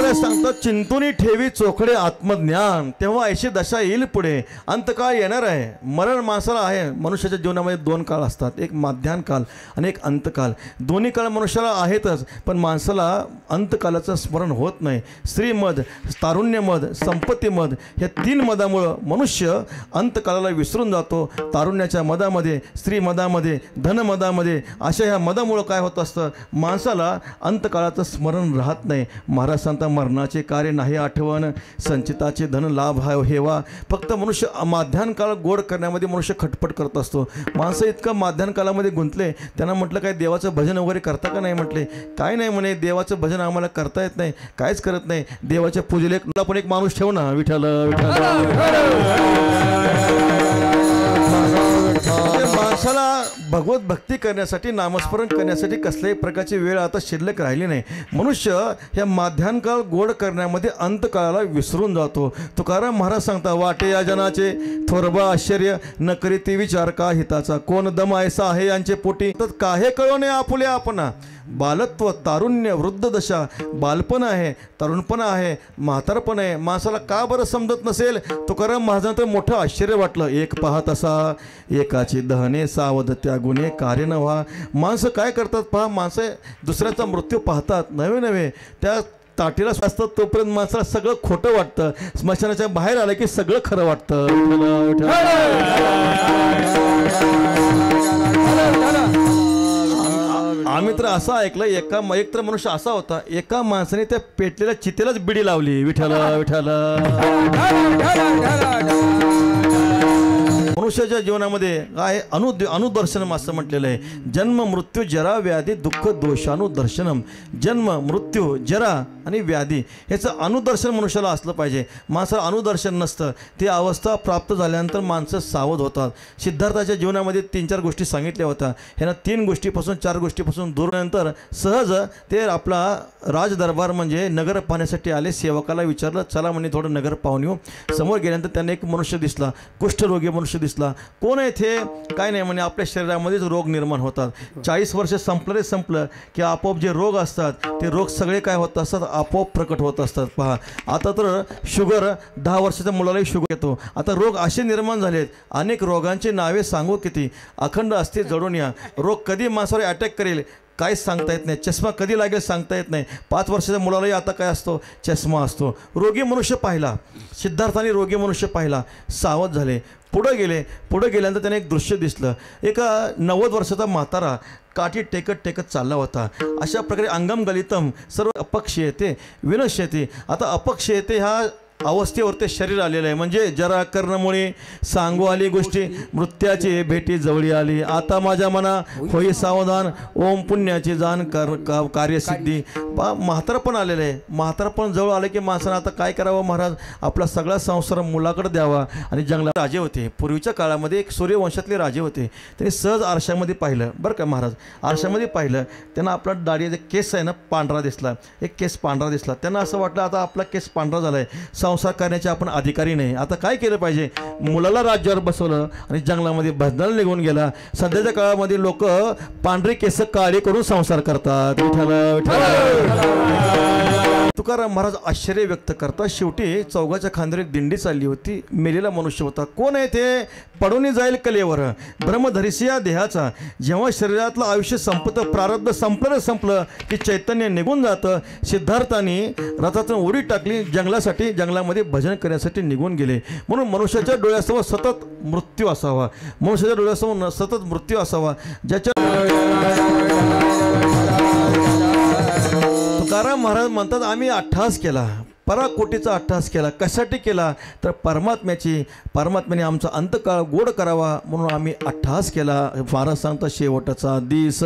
सांगतात चिंतूनी ठेवी चोखडे आत्मज्ञान तेव्हा ऐशी दशा येईल पुढे अंतकाळ येणार आहे मरण माणसाला आहे मनुष्याच्या जीवनामध्ये 2 काळ असतात एक माध्यान काल आणि एक अंतकाल दोन्ही काळ मनुष्याला आहेतच पण माणसाला अंतकालाचं स्मरण होत नाही स्त्रीमद तारुण्यमद संपत्तीमद ह्या 3 मदामुळं मनुष्य अंतकालाला विसरून जातो तारुण्याच्या मदामध्ये स्त्रीमदामध्ये धनमदामध्ये अशा ह्या मदामुळं काय होत असतं माणसाला अंतकाळाचं स्मरण राहत नाही महाराज सांगता मरणाचे कार्य नाही आठवण संचिताचे धन लाभ हेवा फक्त मनुष्य माध्यान काळ गोड करण्यामध्ये मनुष्य खटपट करत असतो माणसं इतकं माध्यान काळामध्ये गुंतले त्यांना म्हटलं काय देवाचं भजन वगैरे करता का नाही म्हटले काय नाही म्हणे देवाचं भजन आम्हाला करता येत नाही काहीच करत नाही देवाच्या पूजेला पण एक माणूस ठेव ना विठ्ठल माणसाला भगवत भक्ती करण्यासाठी नामस्मरण करण्यासाठी कसल्याही प्रकारची वेळ आता शिल्लक राहिली नाही मनुष्य ह्या माध्यान काळ गोड करण्यामध्ये अंतकाळाला विसरून जातो तुकाराम महाराज सांगता वाटे या जनाचे थोरबा आश्चर्य न करीती विचार का हिताचा कोण दम ऐसा आहे यांचे पोटी तर काहे कळवणे आपुले आपणा बालत्व तारुण्य वृद्ध दशा बालपण आहे तरुणपण आहे म्हातारपण आहे माणसाला का बरं समजत नसेल तुकाराम महाराजांना तर मोठं आश्चर्य वाटलं एक पाहत असा एकाची दहने सावध त्या गुन्हे कार्य न व्हा माणसं काय करतात पहा माणसं दुसऱ्याचा मृत्यू पाहतात नवे त्या ताटीला असतात तोपर्यंत माणसाला सगळं खोटं वाटतं स्मशानाच्या बाहेर आलं की सगळं खरं वाटतं आम्ही तर असं ऐकलं एक तर मनुष्य असा होता एका माणसाने त्या पेटलेल्या चितेलाच बिडी लावली विठ्ठला मनुष्याच्या जीवनामध्ये काय अनुदर्शनम असं म्हटलेलं आहे. जन्म मृत्यू जरा व्याधी दुःख दोषानुदर्शनम. जन्म मृत्यू जरा आणि व्याधी ह्याचं अनुदर्शन मनुष्याला असलं पाहिजे. माणसाला अनुदर्शन नसतं. ती अवस्था प्राप्त झाल्यानंतर माणसं सावध होतात. सिद्धार्थाच्या जीवनामध्ये 3-4 गोष्टी सांगितल्या होत्या. ह्यांना 3 गोष्टीपासून 4 गोष्टीपासून दूर नंतर सहज ते आपला राजदरबार म्हणजे नगर पाहण्यासाठी आले. सेवकाला विचारलं, चला म्हणे थोडं नगर पाहून येऊ. समोर गेल्यानंतर त्यांना एक मनुष्य दिसला, कुष्ठरोगी मनुष्य दिसला. कोण आहे ते? काय नाही म्हणे, आपल्या शरीरामध्येच रोग निर्माण होतात. 40 वर्ष संपलं की आपोआप जे रोग असतात ते रोग सगळे काय होत असतात, आपोआप प्रकट होत असतात. पहा, आता तर शुगर 10 वर्षाच्या मुलालाही शुगर येतो. आता रोग असे निर्माण झालेत. अनेक रोगांची नावे सांगू किती, अखंड असते जडून या. रोग कधी माणसावर अटॅक करेल काहीच सांगता येत नाही. चष्मा कधी लागेल सांगता येत नाही. 5 वर्षाच्या मुलालाही आता काय असतो, चष्मा असतो. रोगी मनुष्य पाहिला, सिद्धार्थाने रोगी मनुष्य पाहिला, सावध झाले. पुढं गेल्यानंतर त्याने एक दृश्य दिसलं. एका 90 वर्षाचा म्हातारा काठी टेकत चालला होता. अशा प्रकारे अंगम गलितम सर्व अपक्ष येते विनश्य येते. आता अपक्ष येते ह्या अवस्थेवर ते शरीर आलेलं आहे. म्हणजे जरा कर्णमुळे सांगू आली गोष्टी, मृत्याची भेटी जवळी आली. आता माझ्या मना होई सावधान, ओम पुण्याची जाण कार्यसिद्धी. म्हातारा पण आलेलं आहे. म्हातारा पण जवळ आलं की माणसानं आता काय करावं महाराज, आपला सगळा संसार मुलाकडे द्यावा. आणि जंगलात राजे होते. पूर्वीच्या काळामध्ये एक सूर्यवंशातले राजे होते. त्यांनी सहज आरशामध्ये पाहिलं बरं का महाराज. आरशामध्ये पाहिलं, त्यांना आपला दाढी केस आहे ना पांढरा दिसला. एक केस पांढरा दिसला. त्यांना असं वाटलं आता आपला केस पांढरा झाला आहे, संसार करण्याचे आपण अधिकारी नाही. आता काय केलं पाहिजे? मुलाला राज्यावर बसवलं आणि जंगलामध्ये भजनाला निघून गेला. सध्याच्या काळामध्ये लोक पांढरी केस काळी करून संसार करतात. तुकाराम महाराज आश्चर्य व्यक्त करतात. शेवटी चौघाच्या खांद्यावर एक दिंडी चालली होती. मेलेला मनुष्य होता. कोण आहे ते? पडून जाईल कलेवर ब्रह्मधरिसी या देहाचा. जेव्हा शरीरातलं आयुष्य संपतं, प्रारब्ध संपलं की चैतन्य निघून जातं. सिद्धार्थाने रथातून उडी टाकली, जंगलासाठी जंगलामध्ये भजन करण्यासाठी निघून गेले. म्हणून मनुष्याच्या डोळ्यासमोर सतत मृत्यू असावा. मनुष्याच्या डोळ्यासमोर सतत मृत्यू असावा. ज्याच्या तुकाराम महाराज म्हणतात, आम्ही अट्टहास केला, पराकोटीचा अट्टहास केला. कशासाठी केला? तर परमात्म्याने आमचा अंतकाळ गोड करावा म्हणून आम्ही अट्टहास केला. महाराज सांगतात शेवटचा दिस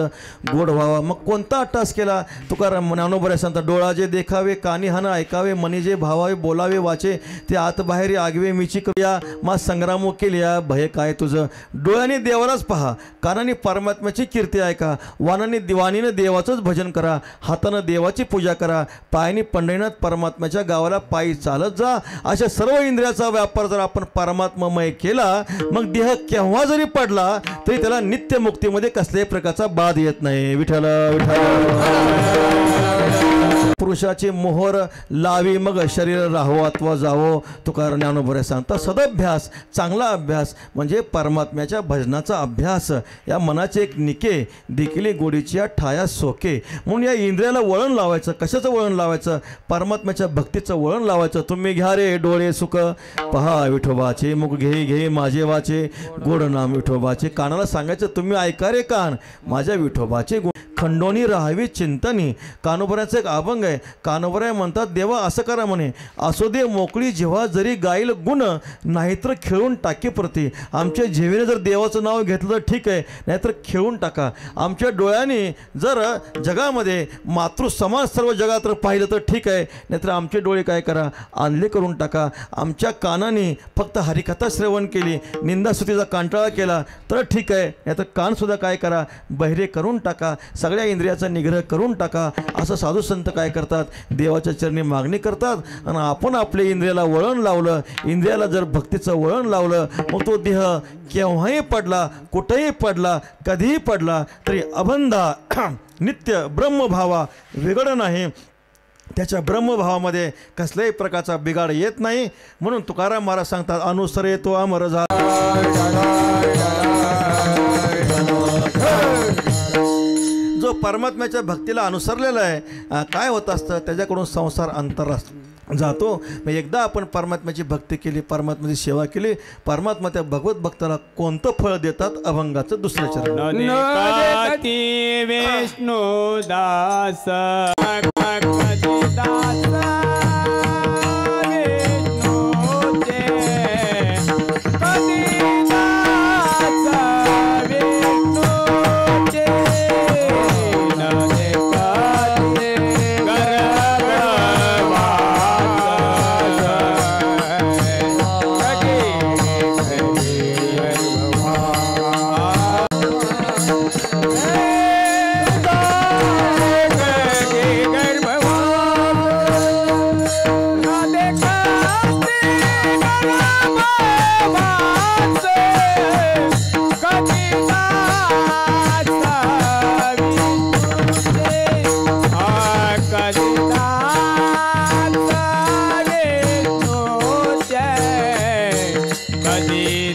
गोड व्हावा. मग कोणता अट्टहास केला? तुकाराम ज्ञानोबा सांगतात, डोळा जे देखावे, कानी हान ऐकावे, मनी जे भावावे, बोलावे वाचे, ते आत बाहेर आगवे मीची करूया, मा संग्रामो केल्या, भय काय तुझं. डोळ्याने देवालाच पहा, कानाने परमात्म्याची कीर्ती ऐका, वाणीनं देवाचंच भजन करा, हातानं देवाची पूजा करा, पायाने पंढरीनाथ परमात्म्याच्या गावाला पायी चालत जा. अशा सर्व इंद्रियाचा व्यापार जर आपण परमात्ममय केला, मग देह केव्हा जरी पडला तरी त्याला नित्य मुक्तीमध्ये कसल्याही प्रकारचा बाध येत नाही. विठ्ठल पुरुषाची मोहर लावी, मग शरीर राहो अथवा जावो. तुकाराम ज्ञानोबा सांगता, सदभ्यास चांगला अभ्यास म्हणजे परमात्म्याच्या भजनाचा अभ्यास. या मनाचे एक निके देखील गोडीची या ठाया सोके. म्हणून या इंद्रियाला वळण लावायचं. कशाचं वळण लावायचं? परमात्म्याच्या भक्तीचं वळण लावायचं. तुम्ही घ्या रे डोळे सुख पहा विठोबाचे, मुख घे माझे वाचे, गोड नाम विठोबाचे. कानाला सांगायचं, तुम्ही ऐका रे कान माझ्या विठोबाचे खंडोनी राहावी चिंतनी. कानोबऱ्याचं एक अभंग आहे. कानोबऱ्या म्हणतात, देवा असं करा म्हणे, असो दे मोकळी जेव्हा जरी गाईल गुण, नाहीतर खेळून टाके प्रती. आमच्या जेवीने जर देवाचं नाव घेतलं तर ठीक आहे, नाहीतर खेळून टाका. आमच्या डोळ्याने जर जगामध्ये मातृसमाज सर्व जगात पाहिलं तर ठीक आहे, नाहीतर आमचे डोळे काय करा, आणले करून टाका. आमच्या कानाने फक्त हरिकथा श्रवण केली, निंदास्तुतीचा कंटाळा केला तर ठीक आहे, नाहीतर कानसुद्धा काय करा, बहिरे करून टाका. सगळ्या इंद्रियाचा निग्रह करून टाका. असं साधू संत काय करतात, देवाच्या चरणी मागणी करतात. आणि आपण आपल्या इंद्रियाला वळण लावलं, इंद्रियाला जर भक्तीचं वळण लावलं, मग तो देह केव्हाही पडला, कुठेही पडला, कधीही पडला तरी अबंधा नित्य ब्रह्मभावा बिघड नाही. त्याच्या ब्रह्मभावामध्ये कसल्याही प्रकारचा बिघाड येत नाही. म्हणून तुकाराम महाराज सांगतात, अनुसरे तो अमर झाला. जो परमात्म्याच्या भक्तीला अनुसरलेला आहे, काय होत असतं, त्याच्याकडून संसार अंतर जातो. मग एकदा आपण परमात्म्याची भक्ती केली, परमात्म्याची सेवा केली, परमात्मा त्या भगवत भक्ताला कोणतं फळ देतात? अभंगाचं दुसरं चरण. विष्णू दास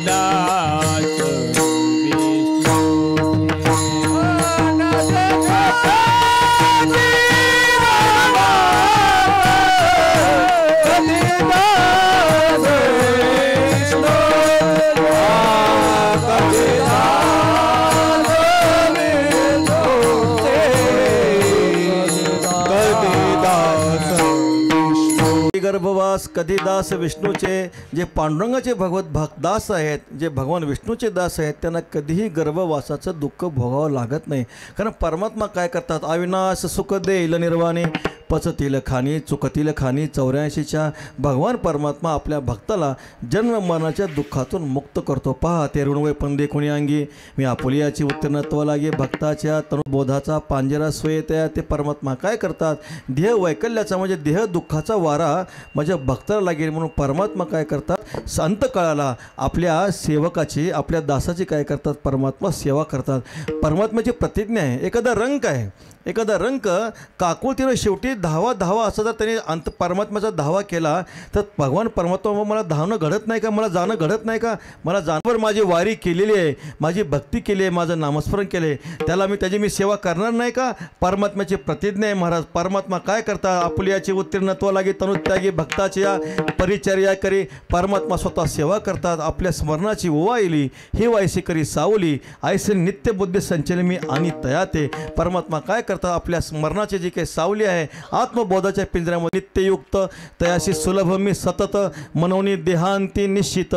दास गर्भवास कधी दास विष्णूचे. जे पांडुरंगाचे भगवत दास आहेत, जे भगवान विष्णूचे दास आहेत, त्यांना कधीही गर्भवासाचं दुःख भोगावं लागत नाही. कारण परमात्मा काय करतात, अविनाश सुख देईल निर्वाणी पचतील खाणी चुकतील खाणी. 84च्या भगवान परमात्मा आपल्या भक्ताला जन्म मरणाच्या दुःखातून मुक्त करतो. पहा ते ऋणवय पंदे कोणी अंगी मी आपुलियाची उत्तीर्णत्व लागे. भक्ताच्या तनुबोधाचा पांजरा सोयत्या. ते परमात्मा काय करतात, देह वैकल्याचा म्हणजे देह दुःखाचा वारा माझ्या भक्ताला लागेल म्हणून परमात्मा काय करतात, अंतकाळाला आपल्या सेवकाची आपल्या दासाची काय करतात, परमात्मा सेवा करतात. परमात्म्याची प्रतिज्ञा आहे. एखादा रंक आहे, एखादा रंक काकुळतीनं शेवटी धावा असं जर त्यांनी परमात्म्याचा धावा केला तर भगवान परमात्मा मला धावणं घडत नाही का, मला जाणं घडत नाही का, मला जाणवर माझी वारी केलेली आहे, माझी भक्ती केली आहे, माझं नामस्मरण केले, त्याला त्याची मी सेवा करणार नाही का. परमात्म्याची प्रतिज्ञा आहे महाराज. परमात्मा काय करतात, आपुलियाची उत्तीर्णत्व लागे तनुत्यागी भक्ताची परिचर्या करी. परमात्मा स्वतः सेवा करतात. आपल्या स्मरणाची ओवाळली ही वायसी करी सावली ऐसे नित्य बुद्धी संचले मी आणि तयाते. परमात्मा काय करतात, आपल्या स्मरणाची जी काही सावली आहे आत्मबोधाच्या पिंजऱ्यामध्ये नित्ययुक्त तयाशी सुलभ मी सतत मनवणी देहांती निश्चित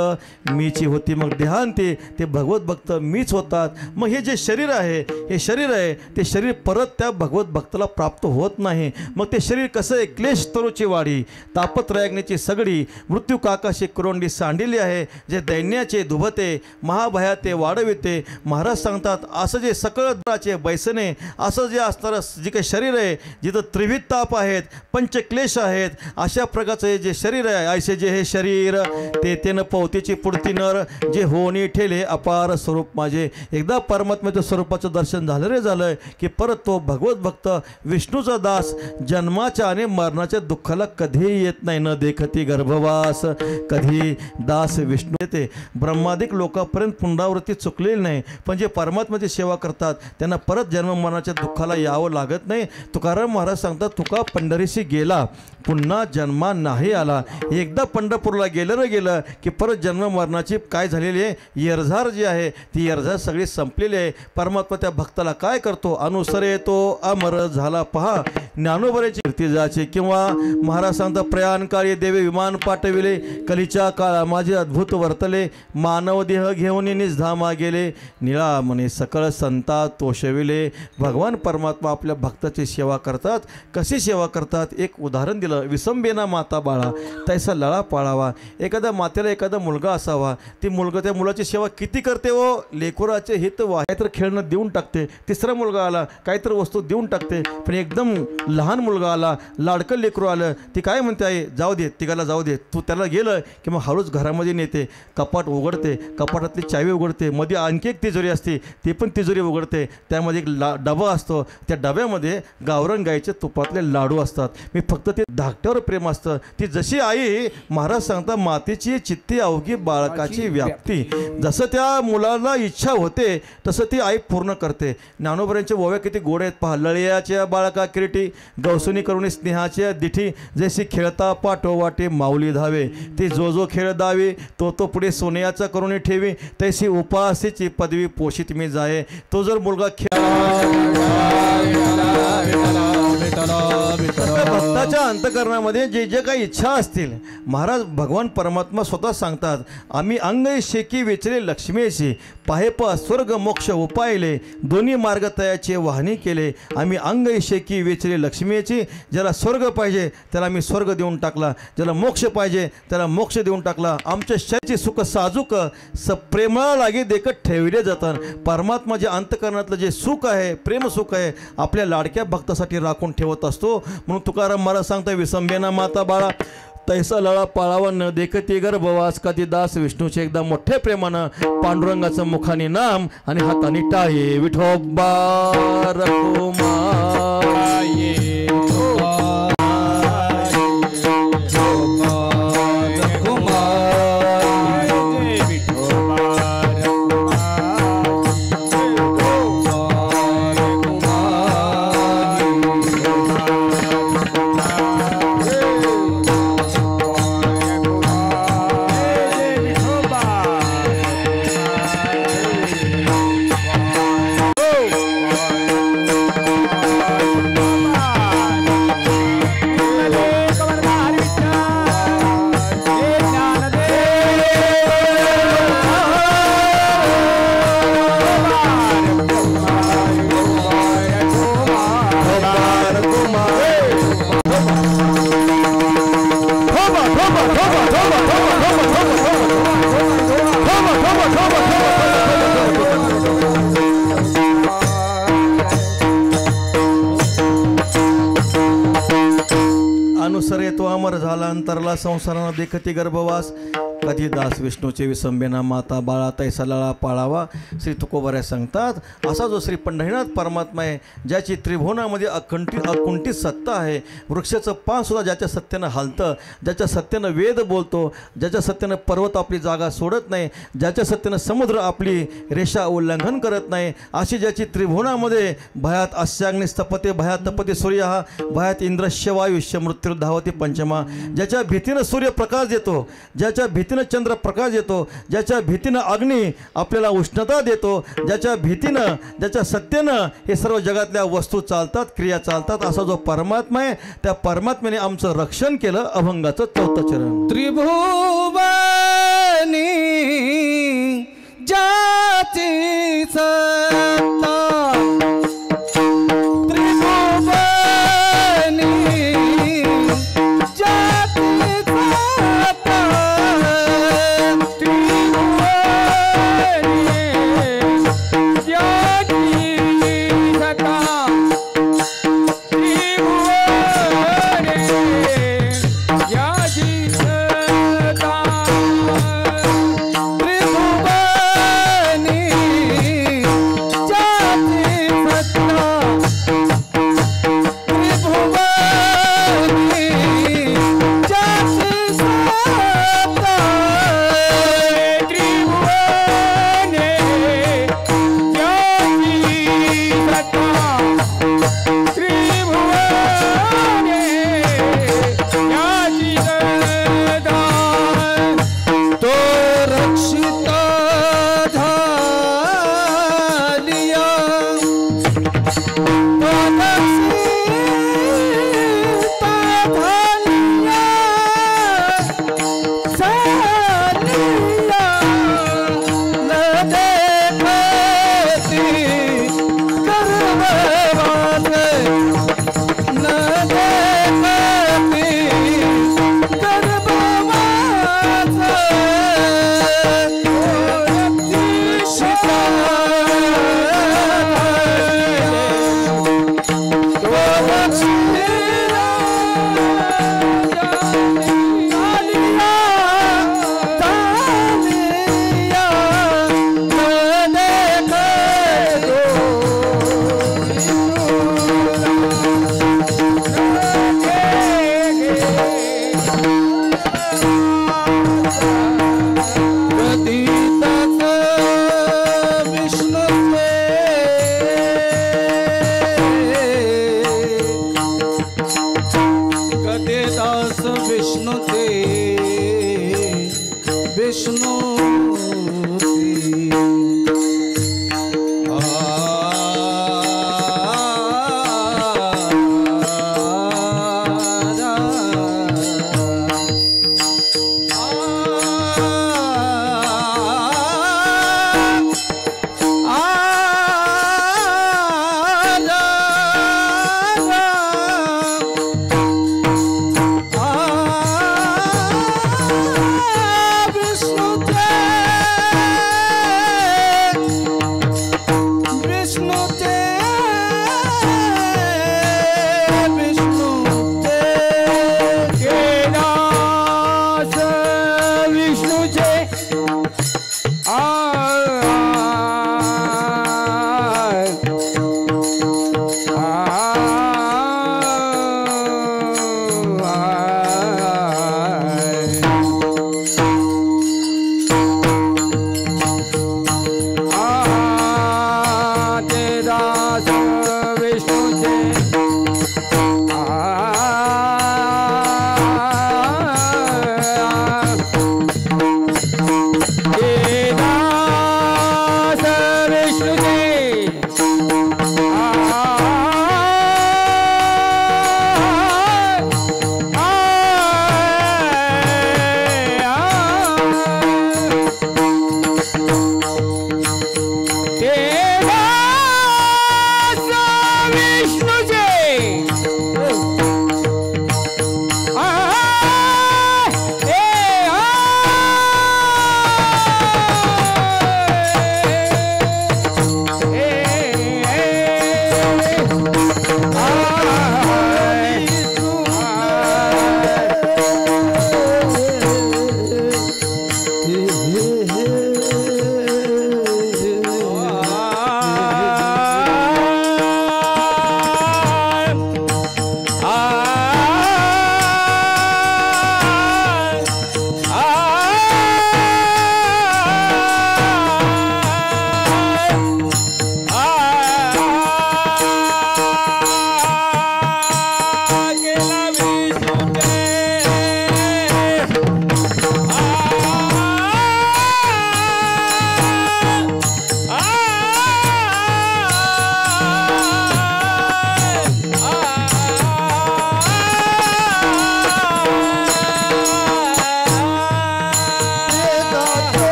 मीची होती. मग देहांती ते भगवत भक्त मीच होतात. मग हे जे शरीर आहे, हे शरीर आहे, ते शरीर परत त्या भगवत भक्ताला प्राप्त होत नाही. मग ते शरीर कसं आहे, क्लेश तरुची वाढी तापत्रयाग्नीची सगडी मृत्यू काकाशी कुरोंडी सांडिली आहे. जे दैन्याचे दुभते महाभयाते वाढविते. महाराज सांगतात असं जे सकळचे बैसने असं जे असणारं जे काही शरीर आहे, जिथं त्रिविध ताप आहेत, पंचक्लेश आहेत, अशा प्रकारचं जे शरीर आहे, ऐसे जे हे शरीर ते तेन पवतीची पुढती नर जे होणी ठेले अपार स्वरूप माझे. एकदा परमात्म्याच्या स्वरूपाचं दर्शन झालं रे झालं की परत तो भगवत भक्त विष्णूचा दास जन्माच्या आणि मरणाच्या दुःखाला कधीही येत नाही. न देखती गर्भवास कधी दास विष्णू येते. ब्रह्मादिक लोकांपर्यंत पुनरावृत्ती चुकलेली नाही, पण जे परमात्म्याची सेवा करतात त्यांना परत जन्म मरणाच्या दुःखाला यावं लागत नाही. तुकाराम महाराज सांगतात, तुका पंढरीशी गेला पुन्हा जन्मा नाही आला. एकदा पंढरपूरला गेलं की परत जन्म मरणाची काय झालेली आहे, येरझार जी आहे ती येरझार सगळी संपलेली आहे. परमात्मा त्या भक्ताला काय करतो, अनुसरे तो अमर झाला. पहा ज्ञानोबऱ्याची कीर्ती जायची. किंवा महाराज सांगतात, प्रयाणकाळी देवे विमान पाठविले कलीच्या काळा माझे अद्भुत वर्तले. मानव देह घेऊन निजधामा गेले निळा म्हणे सकळ संता तोषविले. भगवान परमात्मा आपल्या भक्ताची सेवा करतात. कशी सेवा करतात, एक उदाहरण दिलं. विसंबेना माता बाळा तैसा लळा पाळावा. एखाद्या मातेला एखादा मुलगा असावा, ती मुलगा त्या मुलाची सेवा किती करते हो. लेकराचे हित काहीतरी खेळणं देऊन टाकते, तिसरा मुलगा आला काहीतरी वस्तू देऊन टाकते. पण एकदम लहान मुलगा आला, लाडकं लेकरू आलं, ती काय म्हणते, आहे जाऊ दे तिघाला जाऊ दे. तू त्याला गेलं की मग हळूच घरामध्ये नेते, कपाट उघडते, कपाटातली चावी उघडते, मध्ये आणखी एक तिजोरी असते ती पण तिजोरी उघडते, त्यामध्ये एक डबा असतो, त्या डब्यामध्ये गावरान गाईचे तुपातले लाडू असतात. मी फक्त ते धाकट्यावर प्रेम असतं. ती जशी आई, महाराज सांगतात, मातेची चित्ती अवघी बाळकाची व्याप्ती. जसं त्या मुलाला इच्छा होते तसं ती आई पूर्ण करते. ज्ञानोबऱ्यांच्या ओव्या किती गोड आहेत पहा. लळयाच्या बाळका किरीटी गौसुनी करुणी स्नेहाच्या दिठी जशी खेळता पाठो वाटे माऊली धावे. ती जो खेळ दावे तो पुढे सोन्याचा करुणी ठेवी तैसी उपासीची पदवी पोषित मी जाये. तो जर मुलगा भक्ताच्या अंतकरणामध्ये जे जे काही इच्छा असतील, महाराज भगवान परमात्मा स्वतः सांगतात, आम्ही अंग शेकी वेचले लक्ष्मीची पाहेप स्वर्ग मोक्ष उपायले दोन्ही मार्ग तयाचे वाहनी केले. आम्ही अंग शेकी वेचले लक्ष्मीची. ज्याला स्वर्ग पाहिजे त्याला आम्ही स्वर्ग देऊन टाकला, ज्याला मोक्ष पाहिजे त्याला मोक्ष देऊन टाकला. आमच्या शरीराचे सुख साजूक प्रेमळा लागे देखत ठेवले जातात. परमात्मा जे अंतकरणातलं जे सुख आहे, प्रेम सुख आहे, आपल्या लाडक्या भक्तासाठी राखून ठेवत असतो. म्हणून तुकाराम महाराज सांगता, विसंबेना माता बाळा तैसा लळा पाळावा न देखते गर्भवास कधी दास विष्णूचे. एकदा मोठ्या प्रेमानं पांडुरंगाचं मुखाने नाम आणि हाताने टाळे विठोबा रखुमाये. विठोबा अनुसरे तो अमर झाला अंतरला संसारानं देखती गर्भवास कधी दास विष्णूचे विसंबेना माता बाळा तैसा लळा पाळावा श्री तुकोबाऱ्या सांगतात असा जो श्री पंढरीनाथ परमात्मा आहे ज्याची त्रिभुवनामध्ये अकुंठित सत्ता आहे वृक्षाचं पान सुद्धा ज्याच्या सत्तेनं हालतं ज्याच्या सत्तेनं वेद बोलतो ज्याच्या सत्तेनं पर्वत आपली जागा सोडत नाही ज्याच्या सत्तेनं समुद्र आपली रेषा उल्लंघन करत नाही अशी ज्याची त्रिभुवनामध्ये भयात अस्याग्नि स्थपते भयात तपते सूर्य हा भयात इंद्रश्य वायुष्य मृत्यू धावती पंचमा ज्याच्या भीतीनं सूर्य प्रकाश देतो ज्याच्या भीतीनं चंद्र प्रकाश देतो ज्याच्या भीतीनं अग्नी आपल्याला उष्णता देतो ज्याच्या भीतीनं ज्याच्या सत्तेनं हे सर्व जगातल्या वस्तू चालतात क्रिया चालतात असा जो परमात्मा आहे त्या परमात्म्याने आमचं रक्षण केलं अभंगाचं चौथं चरण त्रिभुवनी ज्याची सत्ता त्रिभुवनी ज्याची सत्ता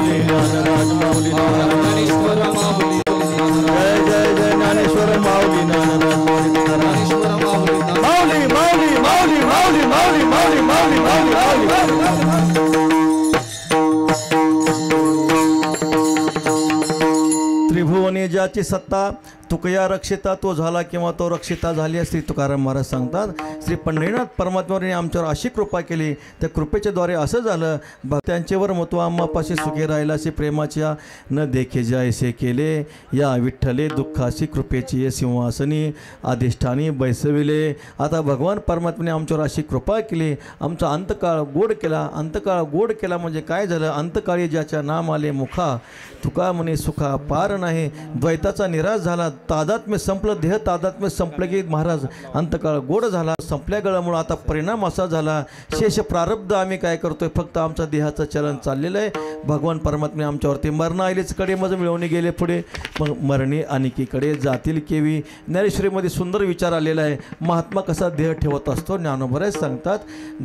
माऊली ज्ञानराज माऊली ज्ञानेश्वर माऊली जय जय जय ज्ञानेश्वर माऊली ज्ञानराज ज्ञानेश्वर माऊली माऊली माऊली माऊली माऊली माऊली माऊली माऊली माऊली माऊली त्रिभुवनी ज्याची सत्ता तुकया रक्षिता तो झाला किंवा तो रक्षिता झाली श्री तुकाराम महाराज सांगतात. श्री पंढरीनाथ परमात्म्याने आमच्यावर अशी कृपा केली, त्या कृपेच्या द्वारे असं झालं, भक्तांचेवर मतो आम्हापाशी सुखी राहिला असे प्रेमाच्या न देखे जायसे केले. या विठ्ठले दुःखाशी कृपेची ये सिंहासनी अधिष्ठानी बैसविले. आता भगवान परमात्म्याने आमच्यावर अशी कृपा केली, आमचा अंतकाळ गोड केला. अंतकाळ गोड केला म्हणजे काय झालं, अंतकाळी ज्याच्या नाम आले मुखा तुका म्हणे सुखा पार नाही. द्वैताचा निराश झाला, तादात्म्य संपलं, देह तादात्म्य संपलं की महाराज अंतकाळ गोड झाला. संपल्या गळामुळे आता परिणाम असा झाला, शेष प्रारब्ध आम्ही काय करतोय, फक्त आमचा देहाचं चलन चाललेलं आहे. भगवान परमात्मे आमच्यावरती मरण आईलेच कडे मज मिळवणे गेले पुढे, मग मरणी अनिकीकडे जातील केवी. ज्ञानेश्वरीमध्ये सुंदर विचार आलेला आहे. महात्मा कसा देह ठेवत असतो ज्ञानोबराच सांगतात.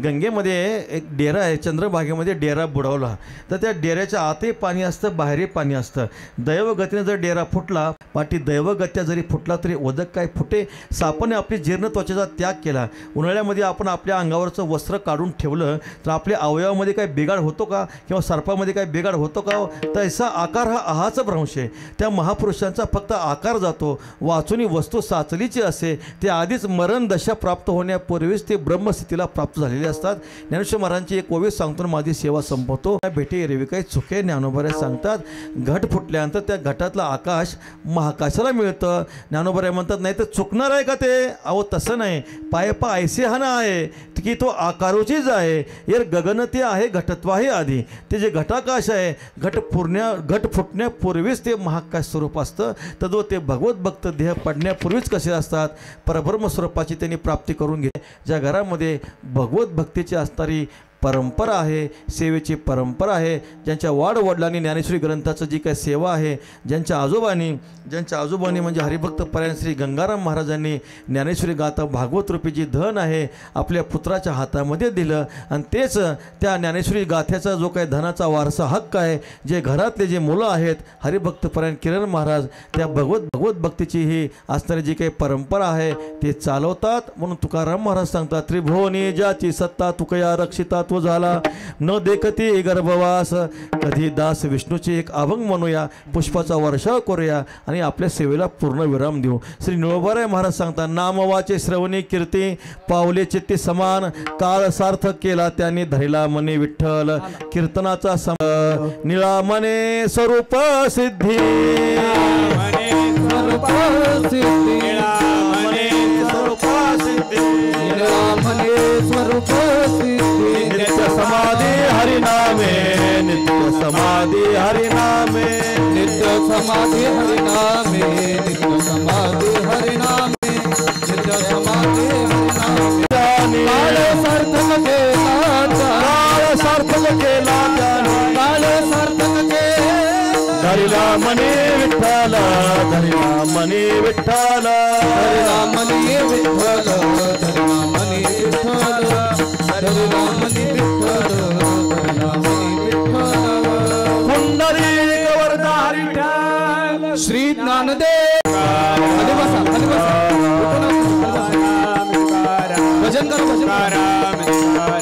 गंगेमध्ये एक डेरा आहे, चंद्रभागेमध्ये डेरा बुडवला तर त्या डेऱ्याच्या आतही पाणी असतं, बाहेरही पाणी असतं. दैवगतीने जर डेरा फुटला, पाठी दैवगत्या जरी फुटला तरी उदक काय फुटे. सापाने आपली जीर्ण त्वचेचा त्याग केला. उन्हाळ्यामध्ये आपण आपल्या अंगावरचं वस्त्र काढून ठेवलं तर आपल्या अवयवामध्ये काय बिघाड होतो का, किंवा सर्पामध्ये काय बिघाड होतो का. तसा आकार हा अहाचा भ्रंश आहे. त्या महापुरुषांचा फक्त आकार जातो, वाचुनी वस्तू साचलीची असे. ते आधीच मरण दशा प्राप्त होण्यापूर्वीच ते ब्रह्मस्थितीला प्राप्त झालेले असतात. ज्ञानेश्वर महाराजांची एक ओवी सांगतो, माझी सेवा संपवतो. भेटे एरवी काही चुके ज्ञानोबराज सांगतात. घट फुटल्यानंतर त्या घटातला आकाश महाकाशाला मिळतं. ज्ञानोबराय म्हणतात नाही तर चुकणार आहे का ते. अहो तसं नाही, पायपा ऐसे हा ना आहे की तो आकारोचीच आहे. यार गगन ते आहे घटत्वाही आधी. ते जे घटाकाश आहे, घट फुटण्यापूर्वीच ते महाकाश स्वरूप असतं. तर ते भगवत भक्त देह पडण्यापूर्वीच कसे असतात, परब्रह्म स्वरूपाची त्यांनी प्राप्ती करून घेतली. ज्या घरामध्ये भगवत भक्तीची असणारी परंपरा आहे, सेवेची परंपरा आहे, ज्यांच्या वाडवडिलांनी ज्ञानेश्वरी ग्रंथाचं जी काही सेवा आहे, ज्यांच्या आजोबांनी म्हणजे हरिभक्त परायण श्री गंगाराम महाराजांनी ज्ञानेश्वरी गाथा भागवत रूपी जी धन आहे आपल्या पुत्राच्या हातामध्ये दिलं. आणि तेच त्या ज्ञानेश्वरी गाथ्याचा जो काही धनाचा वारसा हक्क आहे, जे घरातले जे मुलं आहेत हरिभक्त परायण किरण महाराज, त्या भगवत भक्तीची ही असणारी जी काही परंपरा आहे ते चालवतात. म्हणून तुकाराम महाराज सांगतात, त्रिभुवनी ज्याची सत्ता तुकया रक्षिता तो झाला, न देखती गर्भवास. कधी दास विष्णूचे एक अभंग म्हणूया, पुष्पाचा वर्षाव करूया आणि आपल्या सेवेला पूर्ण विराम देऊ. श्री निळोबाराय महाराज सांगतात, नामवाचे श्रवणी कीर्ती पावले चित्ती समान. काळ सार्थक केला त्यांनी धरिला मने विठ्ठल. कीर्तनाचा निळा मने स्वरूप सिद्धी. नित्य समाधी हरिनामे, नित्य समाधी हरिनामे, नित्य समाधी हरिनामे, नित्य समाधी हरिनामे, नित्य समाधी हरिनामे. काळ सार्थक केला, काळ सार्थक केला त्याने, काळ सार्थक केला. धरिला मने विठ्ठल, धरिला मने विठ्ठल, धरिला मने विठ्ठल, धरिला मने विठ्ठल, धरिला मने विठ्ठल, धरिला मने विठ्ठल. पुंडलिक वरदारी विठ्ठल. श्री ज्ञानदेव खाली बसा, खाली बसा. भजन करा, भजन करा.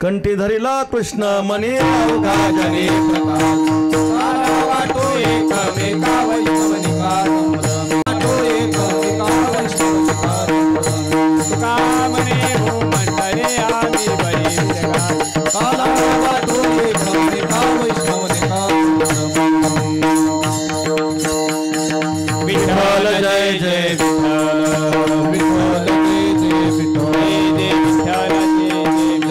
कंठी धरिला कृष्ण मनी अवघा जनी प्रकाश. वाटो एकमेका वैष्णवनिका संप्रदाय. वाटो एकमेका वैष्णवनिका संप्रदाय. तुका म्हणे हो म्हणणारे आम्ही बरी जगात. काला वाटो एकमेका वैष्णवनिका संप्रदाय. विठ्ठल जय जय विठ्ठल, विठ्ठल जय जय विठ्ठल, जय जय विठ्ठल जय जय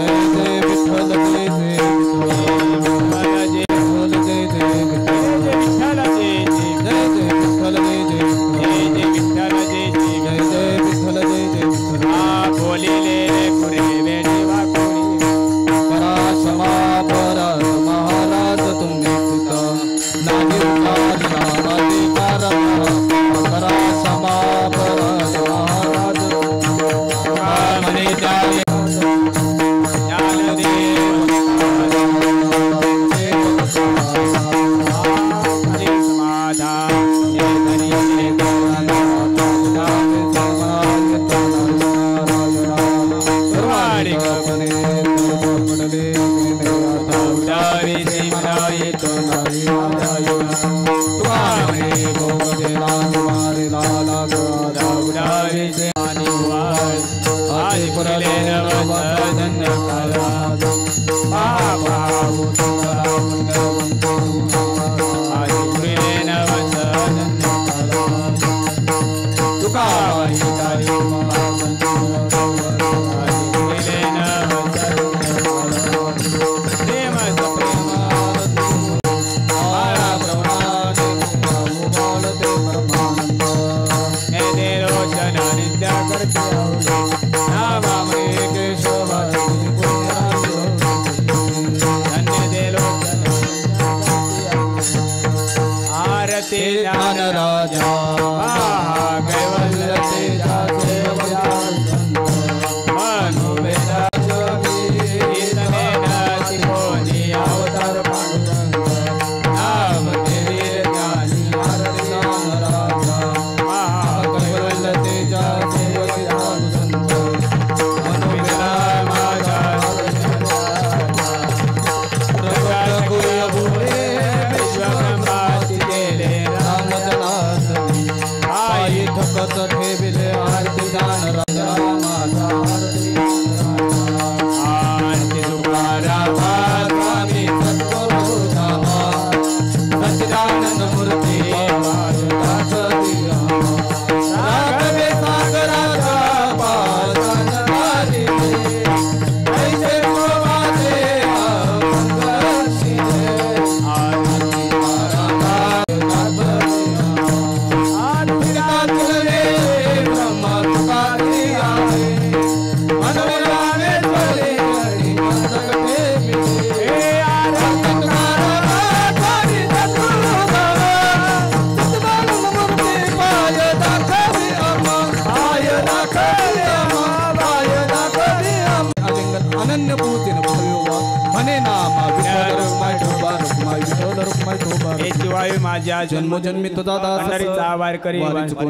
जन्मोजन्मी तुझा दास पंढरीचा वार करी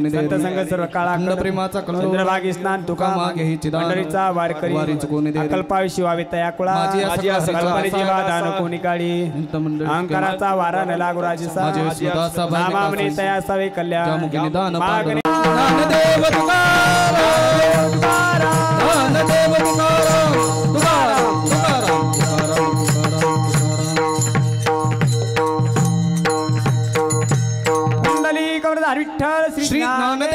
संत संग सर्व काळा प्रेमाचा चंद्रभागी स्नान तुका मागे ही चिदान पंढरीचा वार करी वारीच कोणी दे अकल्पावी शिवावी तया कुळा माझी कल्पने जीवा दान कोणी काळी अहंकाराचा वारा न लागू राजीसा नामामनी तया सवे कल्याण मागणे ज्ञानदेव तुकाराम ज्ञानदेव तुकाराम तुकाराम तुकाराम विठ्ठल श्री ज्ञानदेव